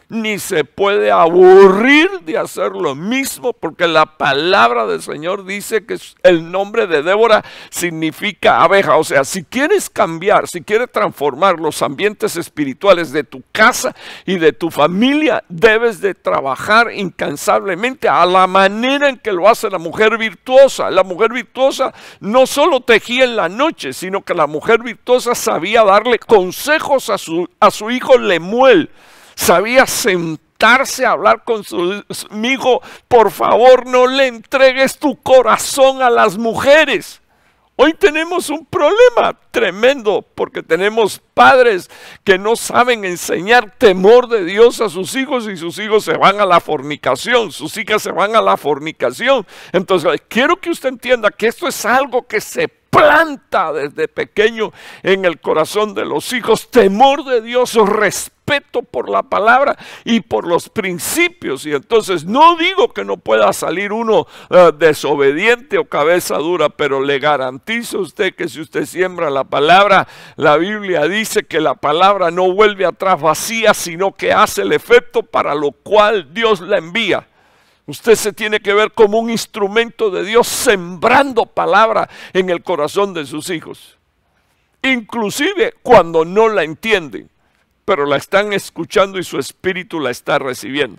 ni se puede aburrir de hacer lo mismo, porque la palabra del Señor dice que el nombre de Débora significa abeja. O sea, si quieres cambiar, si quieres transformar los ambientes espirituales de tu casa y de tu familia, debes de trabajar incansablemente a la manera en que lo hace la mujer virtuosa. La mujer virtuosa no solo tejía en la noche, sino que la mujer virtuosa sabía darle consejos a su hijo Lemuel. Sabía sentarse a hablar con su hijo: por favor, no le entregues tu corazón a las mujeres. Hoy tenemos un problema tremendo porque tenemos padres que no saben enseñar temor de Dios a sus hijos, y sus hijos se van a la fornicación, sus hijas se van a la fornicación. Entonces, quiero que usted entienda que esto es algo que se planta desde pequeño en el corazón de los hijos: temor de Dios, respeto por la palabra y por los principios. Y entonces no digo que no pueda salir uno desobediente o cabeza dura, pero le garantizo a usted que si usted siembra la palabra, la Biblia dice que la palabra no vuelve atrás vacía, sino que hace el efecto para lo cual Dios la envía. Usted se tiene que ver como un instrumento de Dios sembrando palabra en el corazón de sus hijos. Inclusive cuando no la entienden, pero la están escuchando y su espíritu la está recibiendo.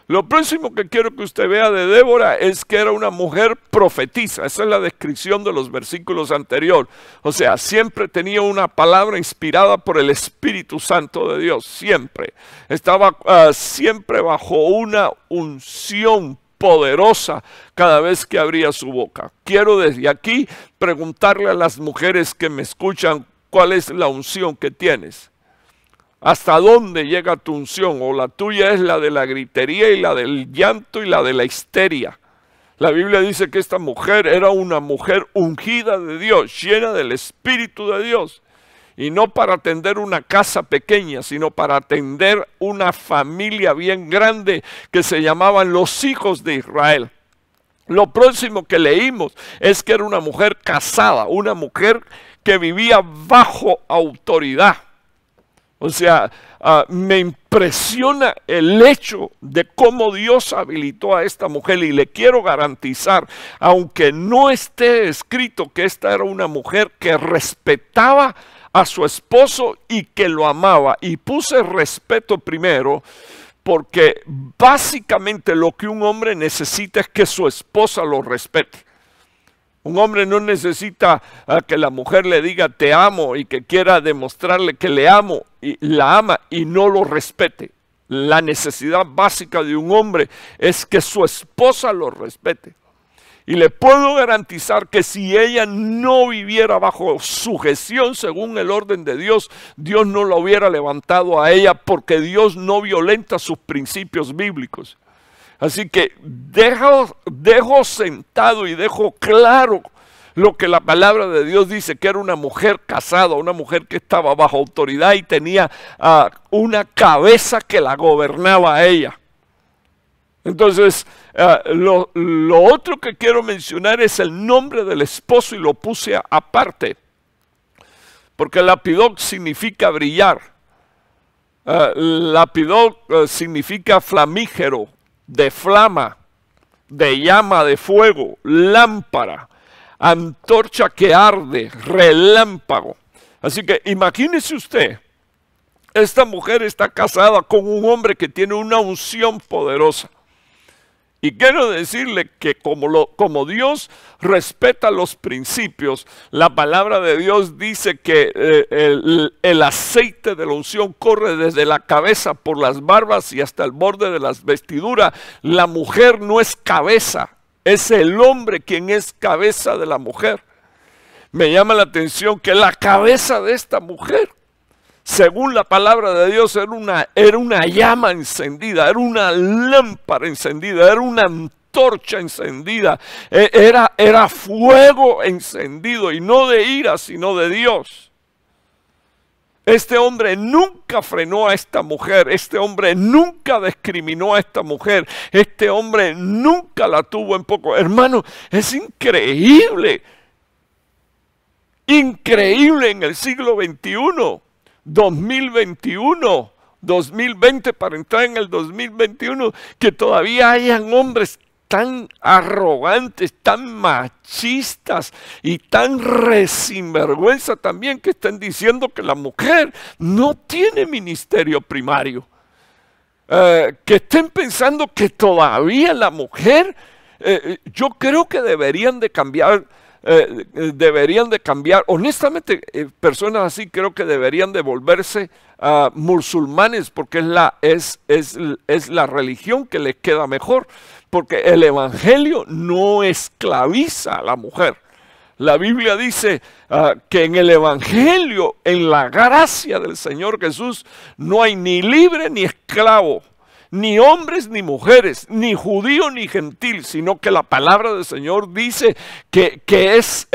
Lo próximo que quiero que usted vea de Débora es que era una mujer profetisa. Esa es la descripción de los versículos anteriores. O sea, siempre tenía una palabra inspirada por el Espíritu Santo de Dios. Siempre. Estaba siempre bajo una unción poderosa cada vez que abría su boca. Quiero desde aquí preguntarle a las mujeres que me escuchan: ¿cuál es la unción que tienes? ¿Hasta dónde llega tu unción? O la tuya es la de la gritería y la del llanto y la de la histeria. La Biblia dice que esta mujer era una mujer ungida de Dios, llena del Espíritu de Dios. Y no para atender una casa pequeña, sino para atender una familia bien grande que se llamaban los hijos de Israel. Lo próximo que leímos es que era una mujer casada, una mujer que vivía bajo autoridad. O sea, me impresiona el hecho de cómo Dios habilitó a esta mujer, y le quiero garantizar, aunque no esté escrito, que esta era una mujer que respetaba a su esposo y que lo amaba. Y puse respeto primero porque básicamente lo que un hombre necesita es que su esposa lo respete. Un hombre no necesita que la mujer le diga te amo y que quiera demostrarle que le amo y la ama y no lo respete. La necesidad básica de un hombre es que su esposa lo respete. Y le puedo garantizar que si ella no viviera bajo sujeción según el orden de Dios, Dios no la hubiera levantado a ella, porque Dios no violenta sus principios bíblicos. Así que dejo sentado y dejo claro lo que la palabra de Dios dice, que era una mujer casada, una mujer que estaba bajo autoridad y tenía una cabeza que la gobernaba a ella. Entonces, lo otro que quiero mencionar es el nombre del esposo, y lo puse aparte, porque Lapidot significa brillar. Lapidot significa flamígero, de flama, de llama de fuego, lámpara, antorcha que arde, relámpago. Así que imagínese usted, esta mujer está casada con un hombre que tiene una unción poderosa. Y quiero decirle que como Dios respeta los principios, la palabra de Dios dice que el aceite de la unción corre desde la cabeza por las barbas y hasta el borde de las vestiduras. La mujer no es cabeza, es el hombre quien es cabeza de la mujer. Me llama la atención que la cabeza de esta mujer, según la palabra de Dios, era una llama encendida, era una lámpara encendida, era una antorcha encendida, era fuego encendido, y no de ira, sino de Dios. Este hombre nunca frenó a esta mujer, este hombre nunca discriminó a esta mujer, este hombre nunca la tuvo en poco. Hermano, es increíble, increíble en el siglo XXI. 2021, 2020 para entrar en el 2021, que todavía hayan hombres tan arrogantes, tan machistas y tan sinvergüenza también, que están diciendo que la mujer no tiene ministerio primario. Que estén pensando que todavía la mujer, yo creo que deberían de cambiar. Honestamente, personas así creo que deberían de volverse musulmanes, porque es la religión que les queda mejor, porque el evangelio no esclaviza a la mujer. La Biblia dice que en el evangelio, en la gracia del Señor Jesús, no hay ni libre ni esclavo, ni hombres ni mujeres, ni judío ni gentil, sino que la palabra del Señor dice que es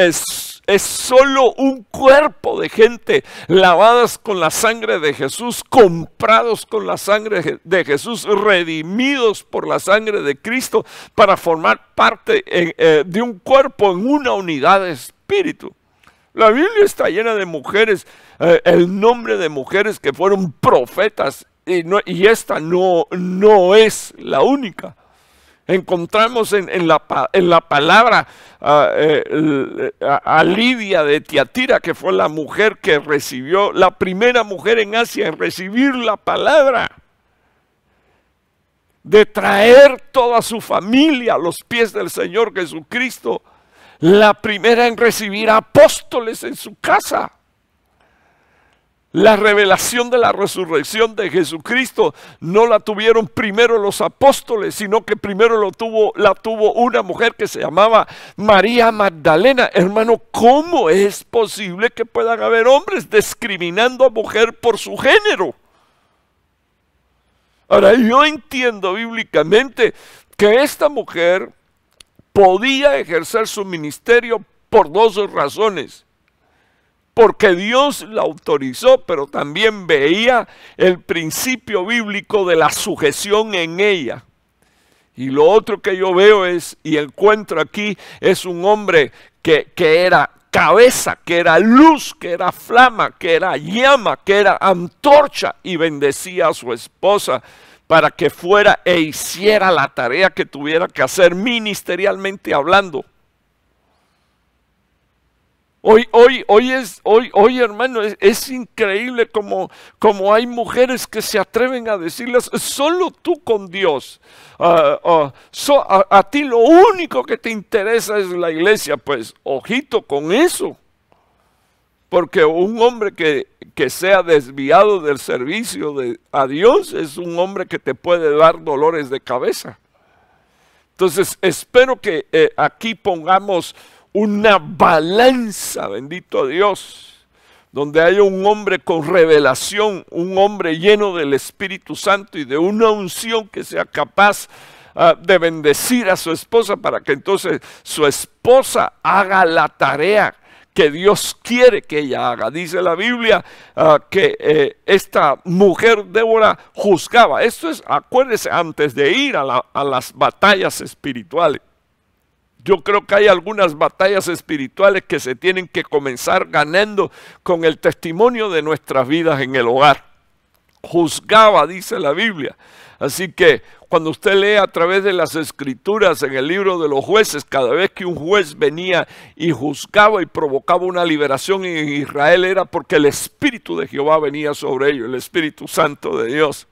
solo un cuerpo de gente lavadas con la sangre de Jesús, comprados con la sangre de Jesús, redimidos por la sangre de Cristo, para formar parte de un cuerpo en una unidad de espíritu. La Biblia está llena de mujeres, el nombre de mujeres que fueron profetas, y esta no es la única. Encontramos en la palabra a Lidia de Tiatira, que fue la mujer que recibió, la primera mujer en Asia en recibir la palabra, de traer toda su familia a los pies del Señor Jesucristo, la primera en recibir apóstoles en su casa. La revelación de la resurrección de Jesucristo no la tuvieron primero los apóstoles, sino que primero la tuvo una mujer que se llamaba María Magdalena. Hermano, ¿cómo es posible que puedan haber hombres discriminando a mujer por su género? Ahora, yo entiendo bíblicamente que esta mujer podía ejercer su ministerio por dos razones. Porque Dios la autorizó, pero también veía el principio bíblico de la sujeción en ella. Y lo otro que yo veo y encuentro aquí, es un hombre que era cabeza, que era luz, que era flama, que era llama, que era antorcha, y bendecía a su esposa para que fuera e hiciera la tarea que tuviera que hacer ministerialmente hablando. Hoy, hermano, es increíble como hay mujeres que se atreven a decirles: solo tú con Dios, a ti lo único que te interesa es la iglesia. Pues ojito con eso, porque un hombre que sea desviado del servicio a Dios es un hombre que te puede dar dolores de cabeza. Entonces espero que aquí pongamos una balanza, bendito Dios, donde haya un hombre con revelación, un hombre lleno del Espíritu Santo y de una unción que sea capaz de bendecir a su esposa, para que entonces su esposa haga la tarea que Dios quiere que ella haga. Dice la Biblia que esta mujer Débora juzgaba. Esto es, acuérdese, antes de ir a las batallas espirituales. Yo creo que hay algunas batallas espirituales que se tienen que comenzar ganando con el testimonio de nuestras vidas en el hogar. Juzgaba, dice la Biblia. Así que cuando usted lee a través de las escrituras en el libro de los jueces, cada vez que un juez venía y juzgaba y provocaba una liberación en Israel, era porque el Espíritu de Jehová venía sobre ellos, el Espíritu Santo de Dios.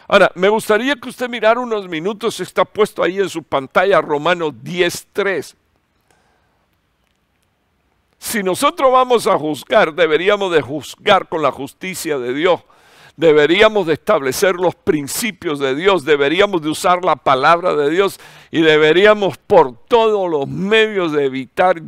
Ahora, me gustaría que usted mirara unos minutos, está puesto ahí en su pantalla Romanos 10:3. Si nosotros vamos a juzgar, deberíamos de juzgar con la justicia de Dios. Deberíamos de establecer los principios de Dios, deberíamos de usar la palabra de Dios y deberíamos por todos los medios de evitar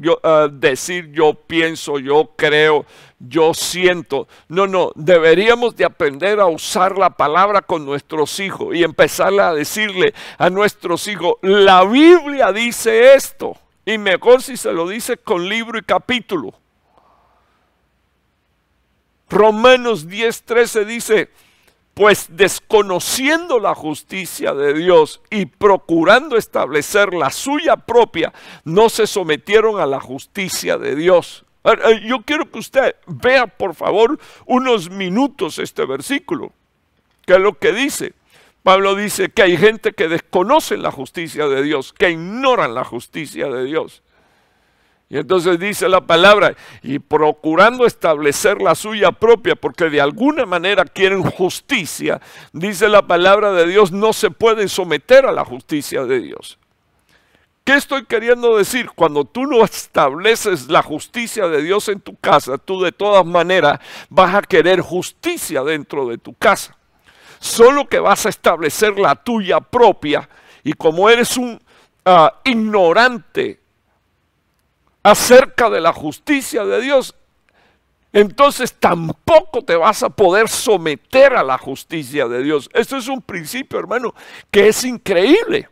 decir yo pienso, yo creo, yo siento. No, deberíamos de aprender a usar la palabra con nuestros hijos y empezar a decirle a nuestros hijos: la Biblia dice esto, y mejor si se lo dice con libro y capítulo. Romanos 10:13 dice: pues desconociendo la justicia de Dios y procurando establecer la suya propia, no se sometieron a la justicia de Dios. Yo quiero que usted vea por favor unos minutos este versículo. ¿Qué es lo que dice? Pablo dice que hay gente que desconoce la justicia de Dios, que ignoran la justicia de Dios. Y entonces dice la palabra, y procurando establecer la suya propia, porque de alguna manera quieren justicia, dice la palabra de Dios, no se pueden someter a la justicia de Dios. ¿Qué estoy queriendo decir? Cuando tú no estableces la justicia de Dios en tu casa, tú de todas maneras vas a querer justicia dentro de tu casa. Solo que vas a establecer la tuya propia, y como eres un ignorante acerca de la justicia de Dios, entonces tampoco te vas a poder someter a la justicia de Dios. Esto es un principio, hermano, que es increíble.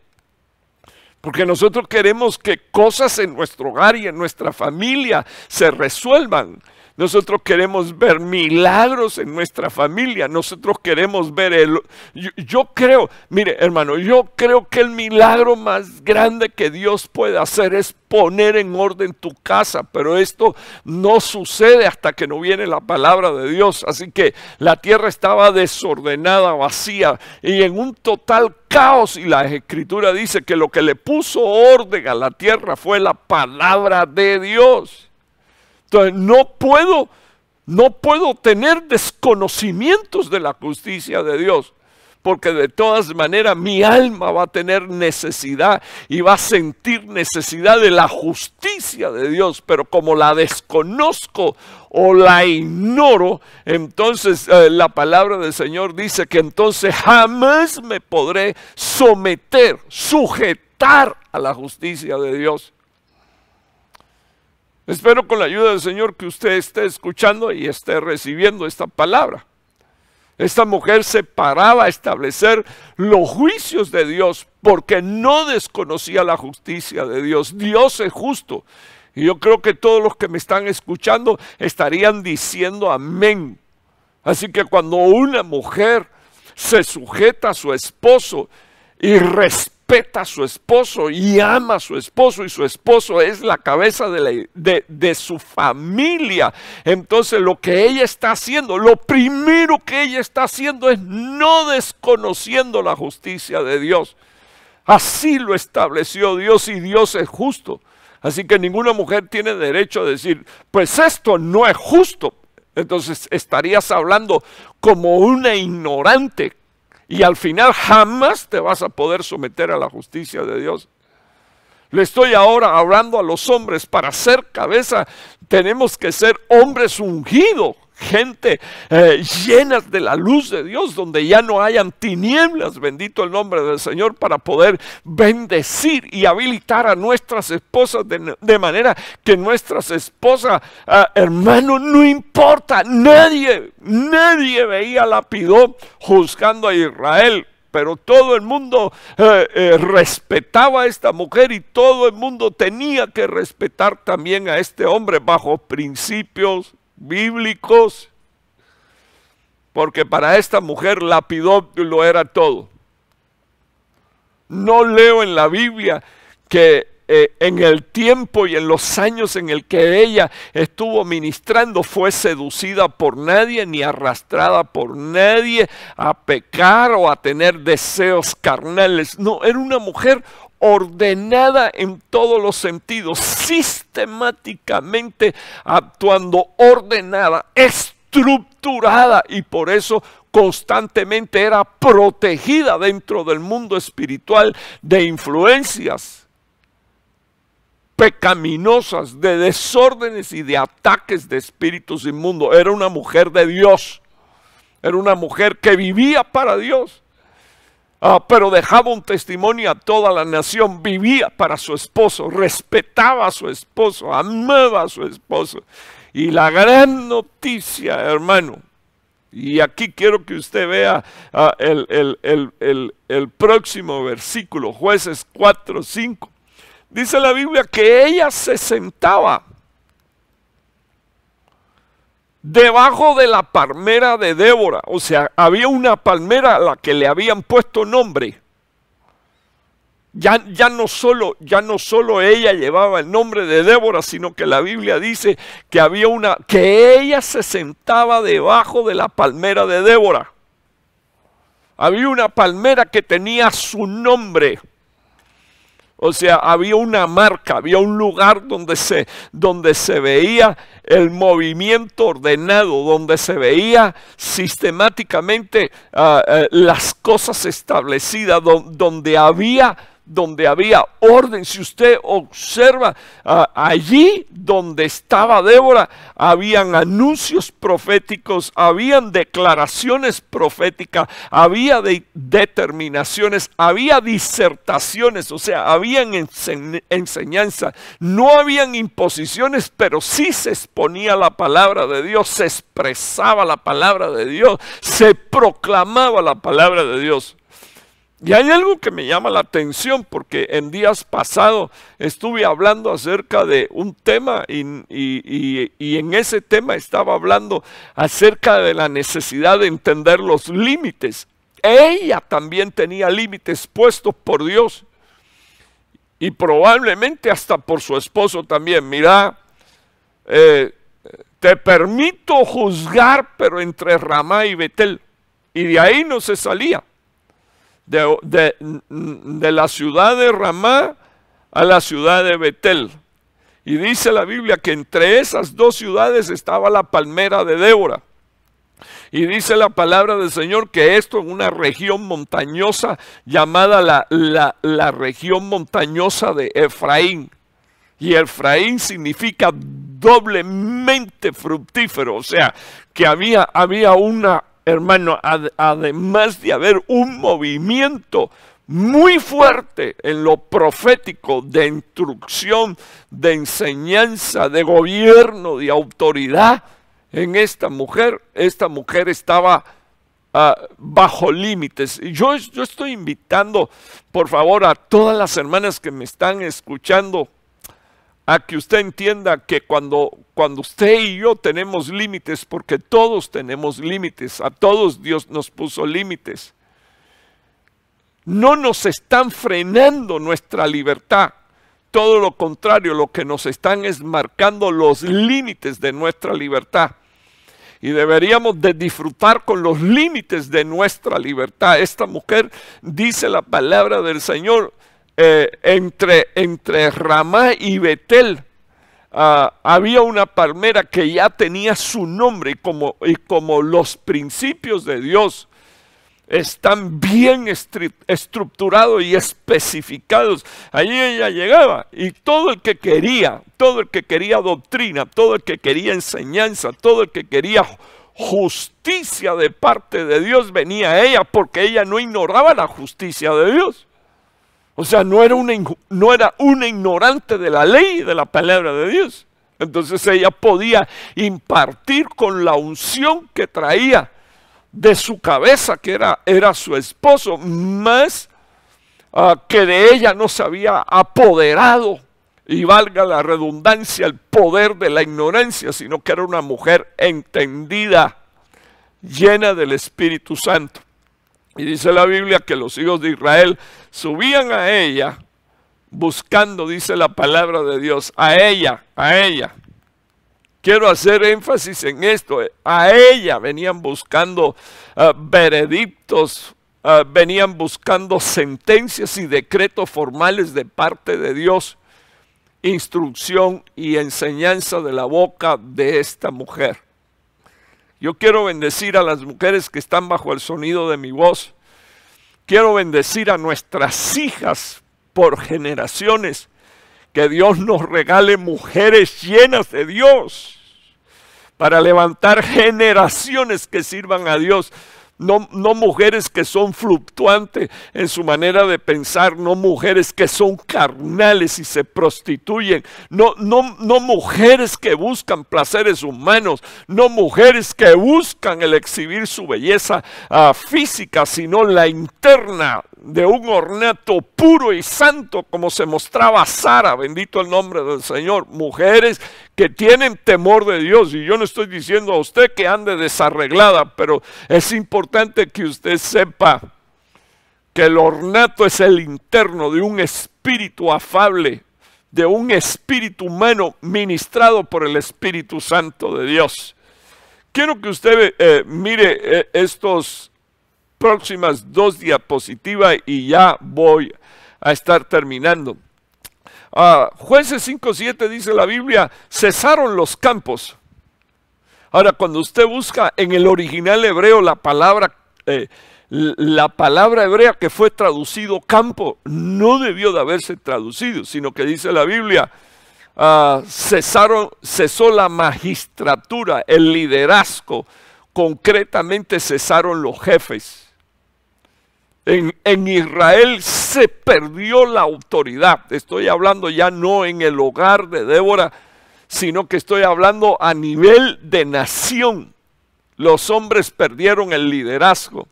Porque nosotros queremos que cosas en nuestro hogar y en nuestra familia se resuelvan. Nosotros queremos ver milagros en nuestra familia. Nosotros queremos ver yo creo, mire hermano, yo creo que el milagro más grande que Dios puede hacer es poner en orden tu casa. Pero esto no sucede hasta que no viene la palabra de Dios. Así que la tierra estaba desordenada, vacía y en un total caos. Y la Escritura dice que lo que le puso orden a la tierra fue la palabra de Dios. Entonces no puedo tener desconocimientos de la justicia de Dios, porque de todas maneras mi alma va a tener necesidad y va a sentir necesidad de la justicia de Dios, pero como la desconozco o la ignoro, entonces la palabra del Señor dice que entonces jamás me podré sujetar a la justicia de Dios. Espero con la ayuda del Señor que usted esté escuchando y esté recibiendo esta palabra. Esta mujer se paraba a establecer los juicios de Dios porque no desconocía la justicia de Dios. Dios es justo. Y yo creo que todos los que me están escuchando estarían diciendo amén. Así que cuando una mujer se sujeta a su esposo y respeta a su esposo y ama a su esposo, y su esposo es la cabeza de su familia, entonces lo que ella está haciendo, lo primero que ella está haciendo es no desconociendo la justicia de Dios. Así lo estableció Dios y Dios es justo. Así que ninguna mujer tiene derecho a decir, pues esto no es justo. Entonces estarías hablando como una ignorante. Y al final jamás te vas a poder someter a la justicia de Dios. Le estoy ahora hablando a los hombres. Para ser cabeza tenemos que ser hombres ungidos. Gente llenas de la luz de Dios, donde ya no hayan tinieblas, bendito el nombre del Señor, para poder bendecir y habilitar a nuestras esposas de manera que nuestras esposas, hermano, no importa, nadie veía a Lapidot juzgando a Israel. Pero todo el mundo respetaba a esta mujer y todo el mundo tenía que respetar también a este hombre bajo principios bíblicos, porque para esta mujer Lapidot lo era todo. No leo en la Biblia que en el tiempo y en los años en el que ella estuvo ministrando fue seducida por nadie ni arrastrada por nadie a pecar o a tener deseos carnales. No, era una mujer ordenada en todos los sentidos, sistemáticamente actuando, ordenada, estructurada, y por eso constantemente era protegida dentro del mundo espiritual de influencias pecaminosas, de desórdenes y de ataques de espíritus inmundos. Era una mujer de Dios, era una mujer que vivía para Dios. Pero dejaba un testimonio a toda la nación, vivía para su esposo, respetaba a su esposo, amaba a su esposo. Y la gran noticia, hermano, y aquí quiero que usted vea el próximo versículo, Jueces 4:5. Dice la Biblia que ella se sentaba debajo de la palmera de Débora. O sea, había una palmera a la que le habían puesto nombre. Ya no solo ella llevaba el nombre de Débora, sino que la Biblia dice que que ella se sentaba debajo de la palmera de Débora. Había una palmera que tenía su nombre. O sea, había una marca, había un lugar donde se veía el movimiento ordenado, donde se veía sistemáticamente las cosas establecidas, donde había orden. Si usted observa, allí donde estaba Débora, habían anuncios proféticos, habían declaraciones proféticas, había determinaciones, había disertaciones, o sea, habían enseñanza. No habían imposiciones, pero sí se exponía la palabra de Dios, se expresaba la palabra de Dios, se proclamaba la palabra de Dios. Y hay algo que me llama la atención, porque en días pasados estuve hablando acerca de un tema y en ese tema estaba hablando acerca de la necesidad de entender los límites. Ella también tenía límites puestos por Dios y probablemente hasta por su esposo también. Mira, te permito juzgar, pero entre Ramá y Betel, y de ahí no se salía. De la ciudad de Ramá a la ciudad de Betel. Y dice la Biblia que entre esas dos ciudades estaba la palmera de Débora. Y dice la palabra del Señor que esto en una región montañosa llamada la región montañosa de Efraín. Y Efraín significa doblemente fructífero. O sea, que había una... Hermano, además de haber un movimiento muy fuerte en lo profético, de instrucción, de enseñanza, de gobierno, de autoridad, en esta mujer estaba bajo límites. Y yo estoy invitando, por favor, a todas las hermanas que me están escuchando, a que usted entienda que cuando usted y yo tenemos límites, porque todos tenemos límites, a todos Dios nos puso límites, no nos están frenando nuestra libertad, todo lo contrario, lo que nos están es marcando los límites de nuestra libertad. Y deberíamos de disfrutar con los límites de nuestra libertad. Esta mujer, dice la palabra del Señor, entre Ramá y Betel había una palmera que ya tenía su nombre, y como los principios de Dios están bien estructurados y especificados, allí ella llegaba y todo el que quería doctrina, todo el que quería enseñanza, todo el que quería justicia de parte de Dios venía a ella, porque ella no ignoraba la justicia de Dios. O sea, no era una ignorante de la ley y de la palabra de Dios. Entonces ella podía impartir con la unción que traía de su cabeza, que era su esposo, más que de ella no se había apoderado, y valga la redundancia, el poder de la ignorancia, sino que era una mujer entendida, llena del Espíritu Santo. Y dice la Biblia que los hijos de Israel subían a ella buscando, dice la palabra de Dios, a ella. Quiero hacer énfasis en esto, a ella venían buscando veredictos, venían buscando sentencias y decretos formales de parte de Dios, instrucción y enseñanza de la boca de esta mujer. Yo quiero bendecir a las mujeres que están bajo el sonido de mi voz. Quiero bendecir a nuestras hijas por generaciones. Que Dios nos regale mujeres llenas de Dios para levantar generaciones que sirvan a Dios. No mujeres que son fluctuantes en su manera de pensar, no mujeres que son carnales y se prostituyen, no mujeres que buscan placeres humanos, no mujeres que buscan el exhibir su belleza física, sino la interna de un ornato puro y santo, como se mostraba Sara, bendito el nombre del Señor. Mujeres que tienen temor de Dios, y yo no estoy diciendo a usted que ande desarreglada, pero es importante que usted sepa que el ornato es el interno de un espíritu afable, de un espíritu humano ministrado por el Espíritu Santo de Dios. Quiero que usted mire estos próximas 2 diapositivas y ya voy a estar terminando. Jueces 5:7 dice la Biblia, cesaron los campos. Ahora, cuando usted busca en el original hebreo la palabra hebrea que fue traducido campo, no debió de haberse traducido, sino que dice la Biblia, cesó la magistratura, el liderazgo, concretamente cesaron los jefes. En Israel se perdió la autoridad. Estoy hablando ya no en el hogar de Débora, sino que estoy hablando a nivel de nación. Los hombres perdieron el liderazgo.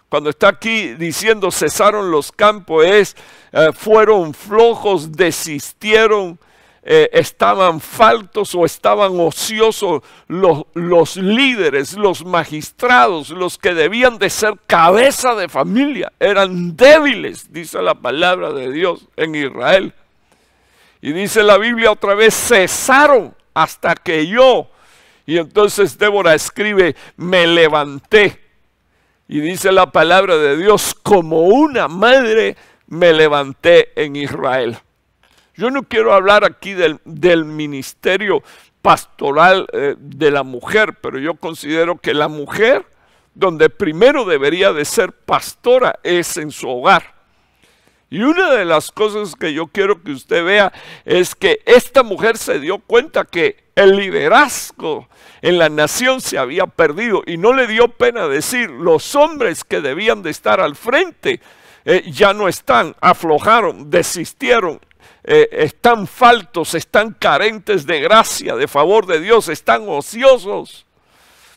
Cuando está aquí diciendo cesaron los campos, fueron flojos, desistieron, estaban faltos o estaban ociosos los líderes, los magistrados, los que debían de ser cabeza de familia, eran débiles, dice la palabra de Dios en Israel. Y dice la Biblia otra vez, cesaron hasta que yo, y entonces Débora escribe, me levanté. Y dice la palabra de Dios, como una madre me levanté en Israel. Yo no quiero hablar aquí del ministerio pastoral de la mujer, pero yo considero que la mujer, donde primero debería de ser pastora, es en su hogar. Y una de las cosas que yo quiero que usted vea es que esta mujer se dio cuenta que el liderazgo en la nación se había perdido y no le dio pena decir, los hombres que debían de estar al frente ya no están, aflojaron, desistieron, están faltos, están carentes de gracia, de favor de Dios, están ociosos.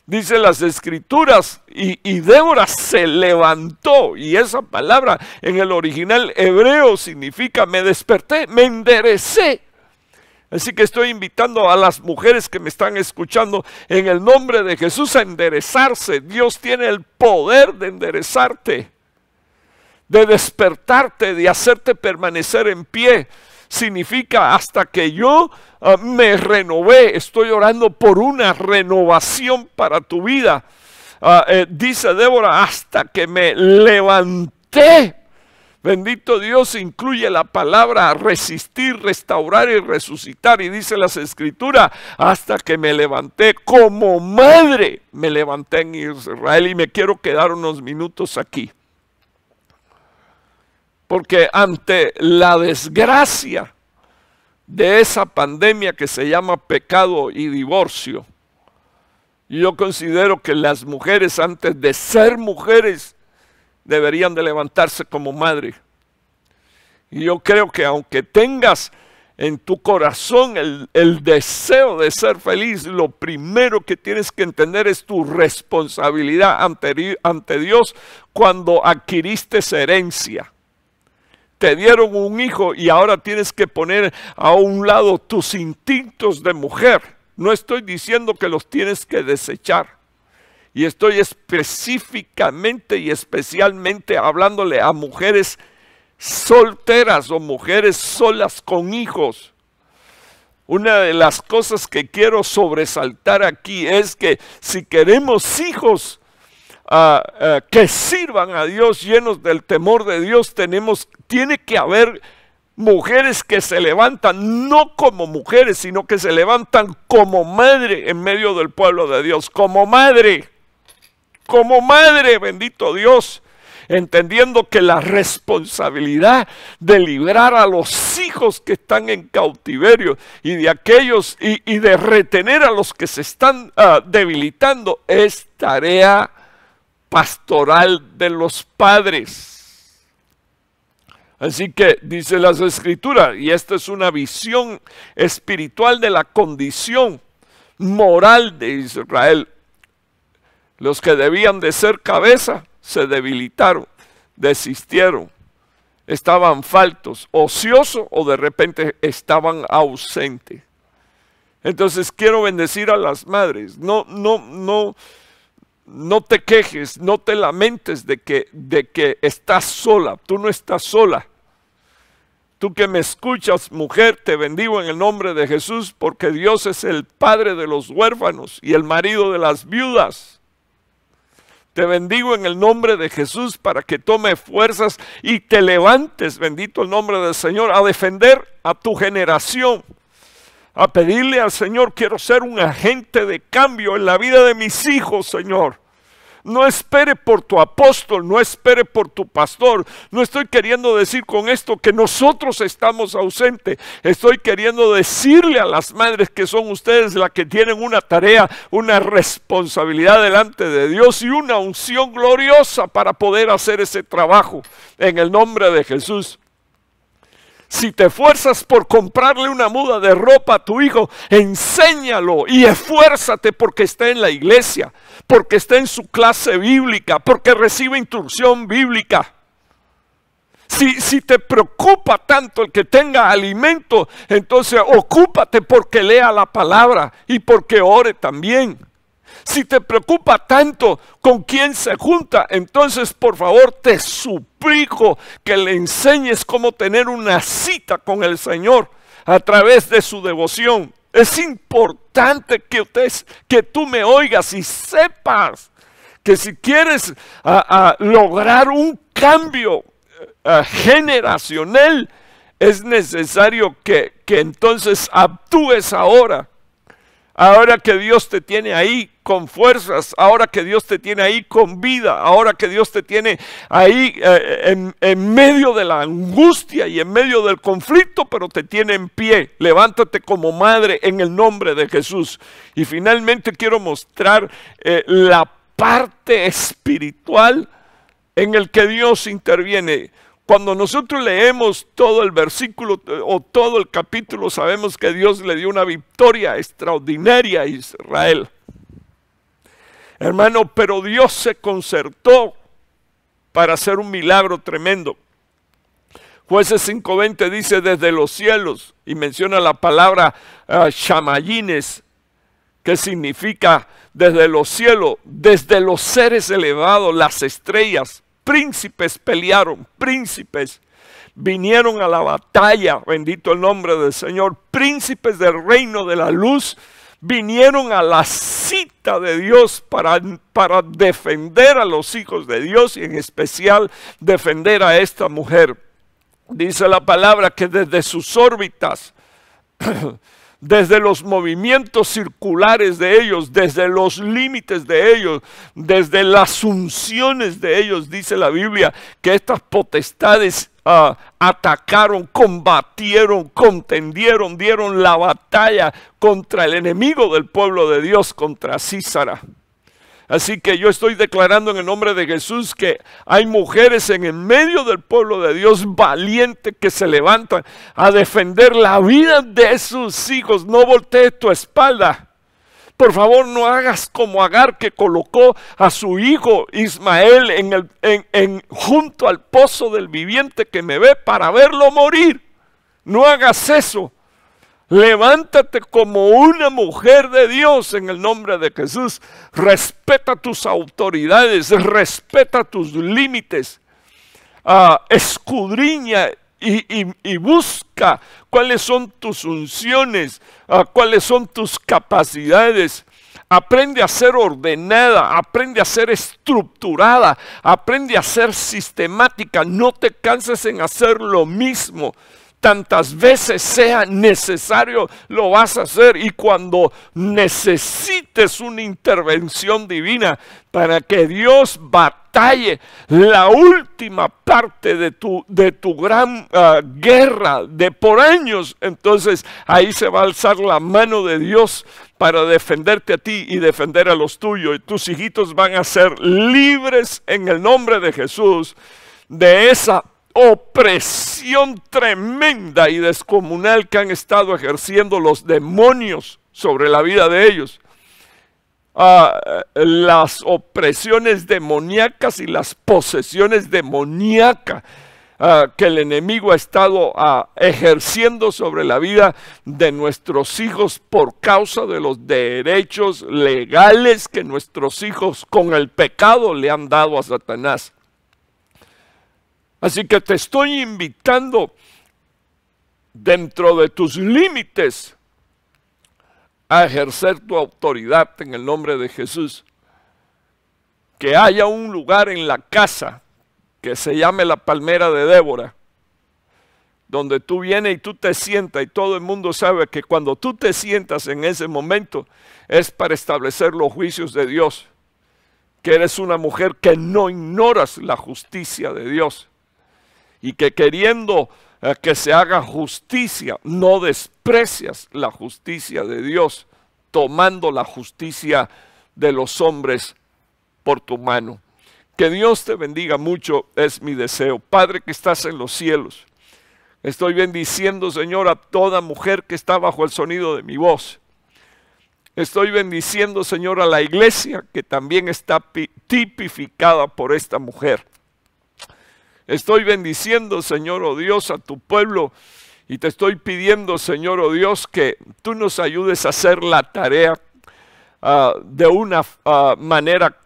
Dice las escrituras, y Débora se levantó, y esa palabra en el original hebreo significa me desperté, me enderecé. Así que estoy invitando a las mujeres que me están escuchando en el nombre de Jesús a enderezarse. Dios tiene el poder de enderezarte, de despertarte, de hacerte permanecer en pie. Significa hasta que yo me renové. Estoy orando por una renovación para tu vida. Dice Débora, hasta que me levanté. Bendito Dios, incluye la palabra resistir, restaurar y resucitar. Y dice las escrituras, hasta que me levanté como madre, me levanté en Israel. Y me quiero quedar unos minutos aquí. Porque ante la desgracia de esa pandemia que se llama pecado y divorcio, yo considero que las mujeres, antes de ser mujeres, deberían de levantarse como madre. Y yo creo que aunque tengas en tu corazón el deseo de ser feliz, lo primero que tienes que entender es tu responsabilidad ante Dios cuando adquiriste esa herencia. Te dieron un hijo y ahora tienes que poner a un lado tus instintos de mujer. No estoy diciendo que los tienes que desechar. Y estoy específicamente y especialmente hablándole a mujeres solteras o mujeres solas con hijos. Una de las cosas que quiero sobresaltar aquí es que si queremos hijos que sirvan a Dios, llenos del temor de Dios, tiene que haber mujeres que se levantan no como mujeres, sino que se levantan como madre en medio del pueblo de Dios, como madre, bendito Dios, entendiendo que la responsabilidad de librar a los hijos que están en cautiverio y de aquellos y de retener a los que se están debilitando es tarea pastoral de los padres. Así que dice las escrituras, y esta es una visión espiritual de la condición moral de Israel. Los que debían de ser cabeza se debilitaron, desistieron, estaban faltos, ociosos o de repente estaban ausentes. Entonces quiero bendecir a las madres. No te quejes, no te lamentes de que estás sola. Tú no estás sola. Tú que me escuchas, mujer, te bendigo en el nombre de Jesús, porque Dios es el padre de los huérfanos y el marido de las viudas. Te bendigo en el nombre de Jesús para que tome fuerzas y te levantes, bendito el nombre del Señor, a defender a tu generación, a pedirle al Señor, quiero ser un agente de cambio en la vida de mis hijos, Señor. No espere por tu apóstol, no espere por tu pastor. No estoy queriendo decir con esto que nosotros estamos ausentes. Estoy queriendo decirle a las madres que son ustedes las que tienen una tarea, una responsabilidad delante de Dios y una unción gloriosa para poder hacer ese trabajo en el nombre de Jesús. Si te esfuerzas por comprarle una muda de ropa a tu hijo, enséñalo y esfuérzate porque está en la iglesia, porque está en su clase bíblica, porque recibe instrucción bíblica. Si te preocupa tanto el que tenga alimento, entonces ocúpate porque lea la palabra y porque ore también. Si te preocupa tanto con quién se junta, entonces por favor te suplico que le enseñes cómo tener una cita con el Señor a través de su devoción. Es importante que tú me oigas y sepas que si quieres lograr un cambio generacional, es necesario que entonces actúes ahora. Ahora que Dios te tiene ahí con fuerzas, ahora que Dios te tiene ahí con vida, ahora que Dios te tiene ahí en medio de la angustia y en medio del conflicto, pero te tiene en pie. Levántate como madre en el nombre de Jesús. Y finalmente quiero mostrar la parte espiritual en el que Dios interviene. Cuando nosotros leemos todo el versículo o todo el capítulo, sabemos que Dios le dio una victoria extraordinaria a Israel. Hermano, pero Dios se concertó para hacer un milagro tremendo. Jueces 5:20 dice desde los cielos y menciona la palabra shamayines, que significa desde los cielos, desde los seres elevados, las estrellas. Príncipes pelearon, príncipes vinieron a la batalla, bendito el nombre del Señor. Príncipes del reino de la luz vinieron a la cita de Dios para defender a los hijos de Dios y en especial defender a esta mujer. Dice la palabra que desde sus órbitas, desde los movimientos circulares de ellos, desde los límites de ellos, desde las unciones de ellos, dice la Biblia, que estas potestades atacaron, combatieron, contendieron, dieron la batalla contra el enemigo del pueblo de Dios, contra Sísara. Así que yo estoy declarando en el nombre de Jesús que hay mujeres en el medio del pueblo de Dios valientes que se levantan a defender la vida de sus hijos. No voltees tu espalda. Por favor, no hagas como Agar, que colocó a su hijo Ismael junto al pozo del viviente que me ve para verlo morir. No hagas eso. Levántate como una mujer de Dios en el nombre de Jesús. Respeta tus autoridades, respeta tus límites. Escudriña y busca cuáles son tus unciones, cuáles son tus capacidades. Aprende a ser ordenada, aprende a ser estructurada, aprende a ser sistemática. No te canses en hacer lo mismo. Tantas veces sea necesario, lo vas a hacer. Y cuando necesites una intervención divina para que Dios batalle la última parte de tu gran guerra de por años, entonces ahí se va a alzar la mano de Dios para defenderte a ti y defender a los tuyos. Y tus hijitos van a ser libres en el nombre de Jesús de esa opresión tremenda y descomunal que han estado ejerciendo los demonios sobre la vida de ellos. Las opresiones demoníacas y las posesiones demoníacas que el enemigo ha estado ejerciendo sobre la vida de nuestros hijos por causa de los derechos legales que nuestros hijos con el pecado le han dado a Satanás. Así que te estoy invitando dentro de tus límites a ejercer tu autoridad en el nombre de Jesús. que haya un lugar en la casa que se llame la palmera de Débora, donde tú vienes y tú te sientas y todo el mundo sabe que cuando tú te sientas en ese momento es para establecer los juicios de Dios, que eres una mujer que no ignoras la justicia de Dios y que queriendo que se haga justicia, no desprecias la justicia de Dios, tomando la justicia de los hombres por tu mano. Que Dios te bendiga mucho, es mi deseo. Padre que estás en los cielos, estoy bendiciendo, Señor, a toda mujer que está bajo el sonido de mi voz. Estoy bendiciendo, Señor, a la iglesia que también está tipificada por esta mujer. Estoy bendiciendo, Señor, oh Dios, a tu pueblo y te estoy pidiendo, Señor, oh Dios, que tú nos ayudes a hacer la tarea de una manera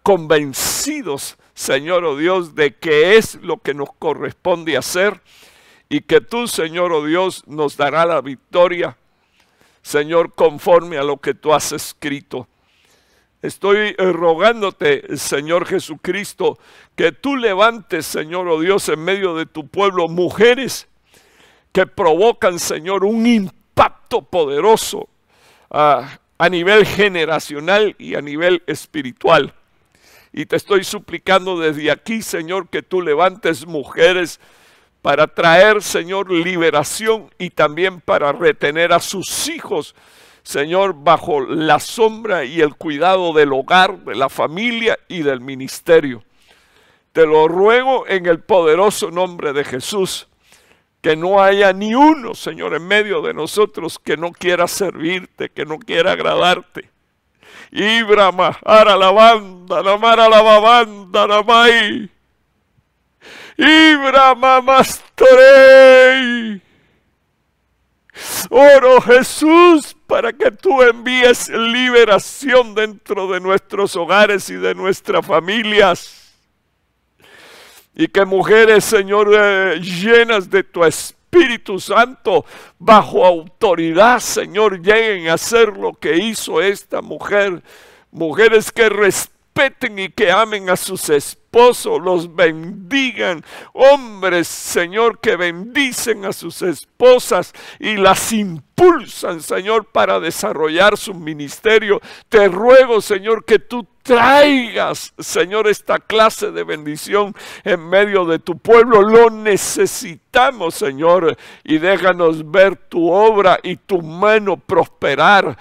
convencidos, Señor, oh Dios, de que es lo que nos corresponde hacer y que tú, Señor, oh Dios, nos dará la victoria, Señor, conforme a lo que tú has escrito. Estoy rogándote, Señor Jesucristo, que tú levantes, Señor, oh Dios, en medio de tu pueblo, mujeres que provocan, Señor, un impacto poderoso a nivel generacional y a nivel espiritual. Y te estoy suplicando desde aquí, Señor, que tú levantes mujeres para traer, Señor, liberación y también para retener a sus hijos, Señor, bajo la sombra y el cuidado del hogar, de la familia y del ministerio. Te lo ruego en el poderoso nombre de Jesús, que no haya ni uno, Señor, en medio de nosotros que no quiera servirte, que no quiera agradarte. Ibrama, ara la banda, namara la babanda, namai. Ibrama mastorei. Oro, Jesús, para que tú envíes liberación dentro de nuestros hogares y de nuestras familias. Y que mujeres, Señor, llenas de tu Espíritu Santo, bajo autoridad, Señor, lleguen a hacer lo que hizo esta mujer. Mujeres que respeten y que amen a sus esposos, los bendigan. Hombres, Señor, que bendicen a sus esposas y las impulsan, Señor, para desarrollar su ministerio. Te ruego, Señor, que tú traigas, Señor, esta clase de bendición en medio de tu pueblo. Lo necesitamos, Señor, y déjanos ver tu obra y tu mano prosperar,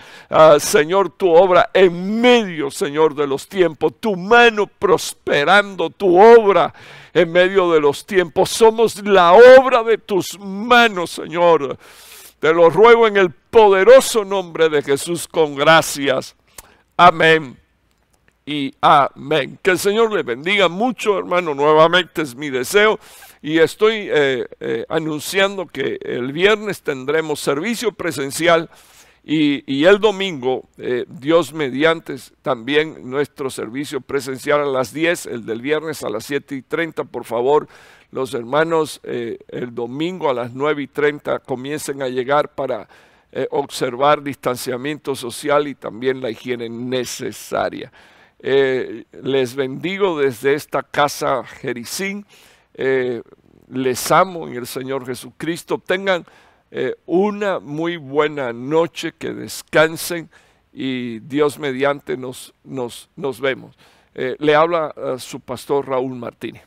Señor, tu obra en medio, Señor, de los tiempos, tu mano prosperando, tu obra en medio de los tiempos. Somos la obra de tus manos, Señor. Te lo ruego en el poderoso nombre de Jesús con gracias. Amén y amén. Que el Señor le bendiga mucho, hermano. Nuevamente es mi deseo. Y estoy anunciando que el viernes tendremos servicio presencial y el domingo, Dios mediante, también nuestro servicio presencial a las 10, el del viernes a las 7:30, por favor. Los hermanos el domingo a las 9:30 comiencen a llegar para observar distanciamiento social y también la higiene necesaria. Les bendigo desde esta casa Jericín. Les amo en el Señor Jesucristo. Tengan una muy buena noche, que descansen y Dios mediante nos vemos. Le habla su pastor Raúl Martínez.